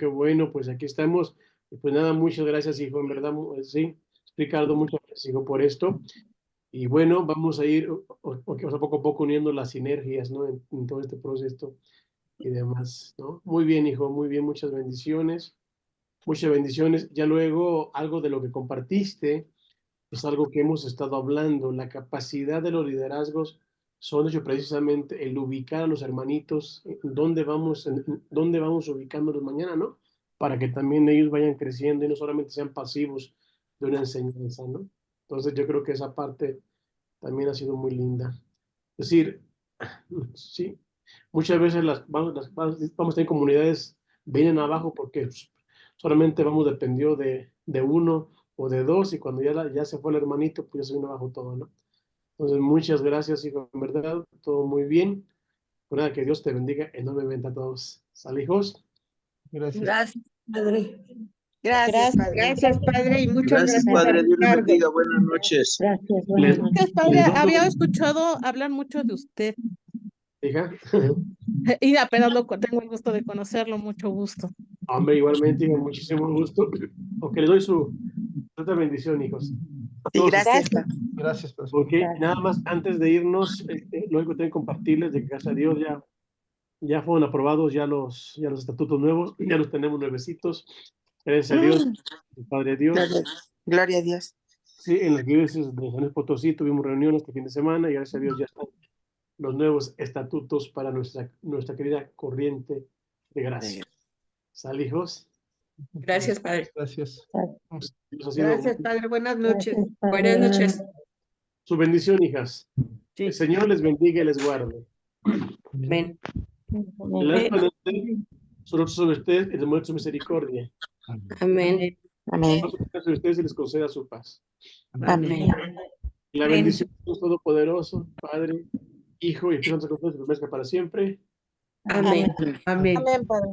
pues aquí estamos. Y pues nada, muchas gracias hijo, en verdad, sí, Ricardo, muchas gracias hijo por esto. Y bueno, vamos a ir, poco a poco uniendo las sinergias, ¿no? En todo este proceso y demás, ¿no? Muy bien hijo, muy bien, muchas bendiciones. Muchas bendiciones. Ya luego algo de lo que compartiste es algo que hemos estado hablando. La capacidad de los liderazgos son, de hecho, precisamente el ubicar a los hermanitos, dónde vamos ubicándolos mañana, ¿no? Para que también ellos vayan creciendo y no solamente sean pasivos de una enseñanza, ¿no? Entonces yo creo que esa parte también ha sido muy linda. Es decir, sí, muchas veces vamos a tener comunidades vienen abajo porque solamente vamos dependiendo de uno o de dos, y cuando ya se fue el hermanito, pues ya se vino abajo todo, ¿no? Entonces, muchas gracias, hijo, en verdad, todo muy bien. Recuerda que Dios te bendiga enormemente a todos. ¿Sale, hijos? Gracias. Gracias, Padre. Gracias, Padre. Gracias, Padre, y muchas Gracias, gracias. Padre. Dios les Ricardo. bendiga. Buenas noches. Gracias, Les- Gracias, Padre. les mando- Había escuchado hablar mucho de usted Hija. y apenas tengo el gusto de conocerlo, mucho gusto. Hombre, igualmente, con muchísimo gusto. Aunque le doy su otra bendición, hijos. A Sí, todos gracias, Padre. Gracias, pastor. Ok, nada más antes de irnos, lo único que tengo que compartirles de que gracias a Dios ya fueron aprobados ya los estatutos nuevos, ya los tenemos nuevecitos. Gracias a Dios, el Padre Dios. Gloria a Dios. Sí, en las iglesias de San Luis Potosí tuvimos reunión este fin de semana y gracias a Dios ya están los nuevos estatutos para nuestra querida corriente de gracia. ¿Sale, hijos? Gracias, Padre. Gracias. Dios ha sido Gracias, Padre. Buenas noches. Gracias, Padre. Buenas noches. su bendición, hijas. Sí. El Señor les bendiga y les guarde. Amén. El ángel sobre ustedes y demuestre su misericordia. Amén. Amén. Sobre ustedes y les conceda su paz. Amén. La bendición de Dios Todopoderoso, Padre, Hijo y Espíritu Santo, que permanezca para siempre. Amén. Amén. Amén, Padre.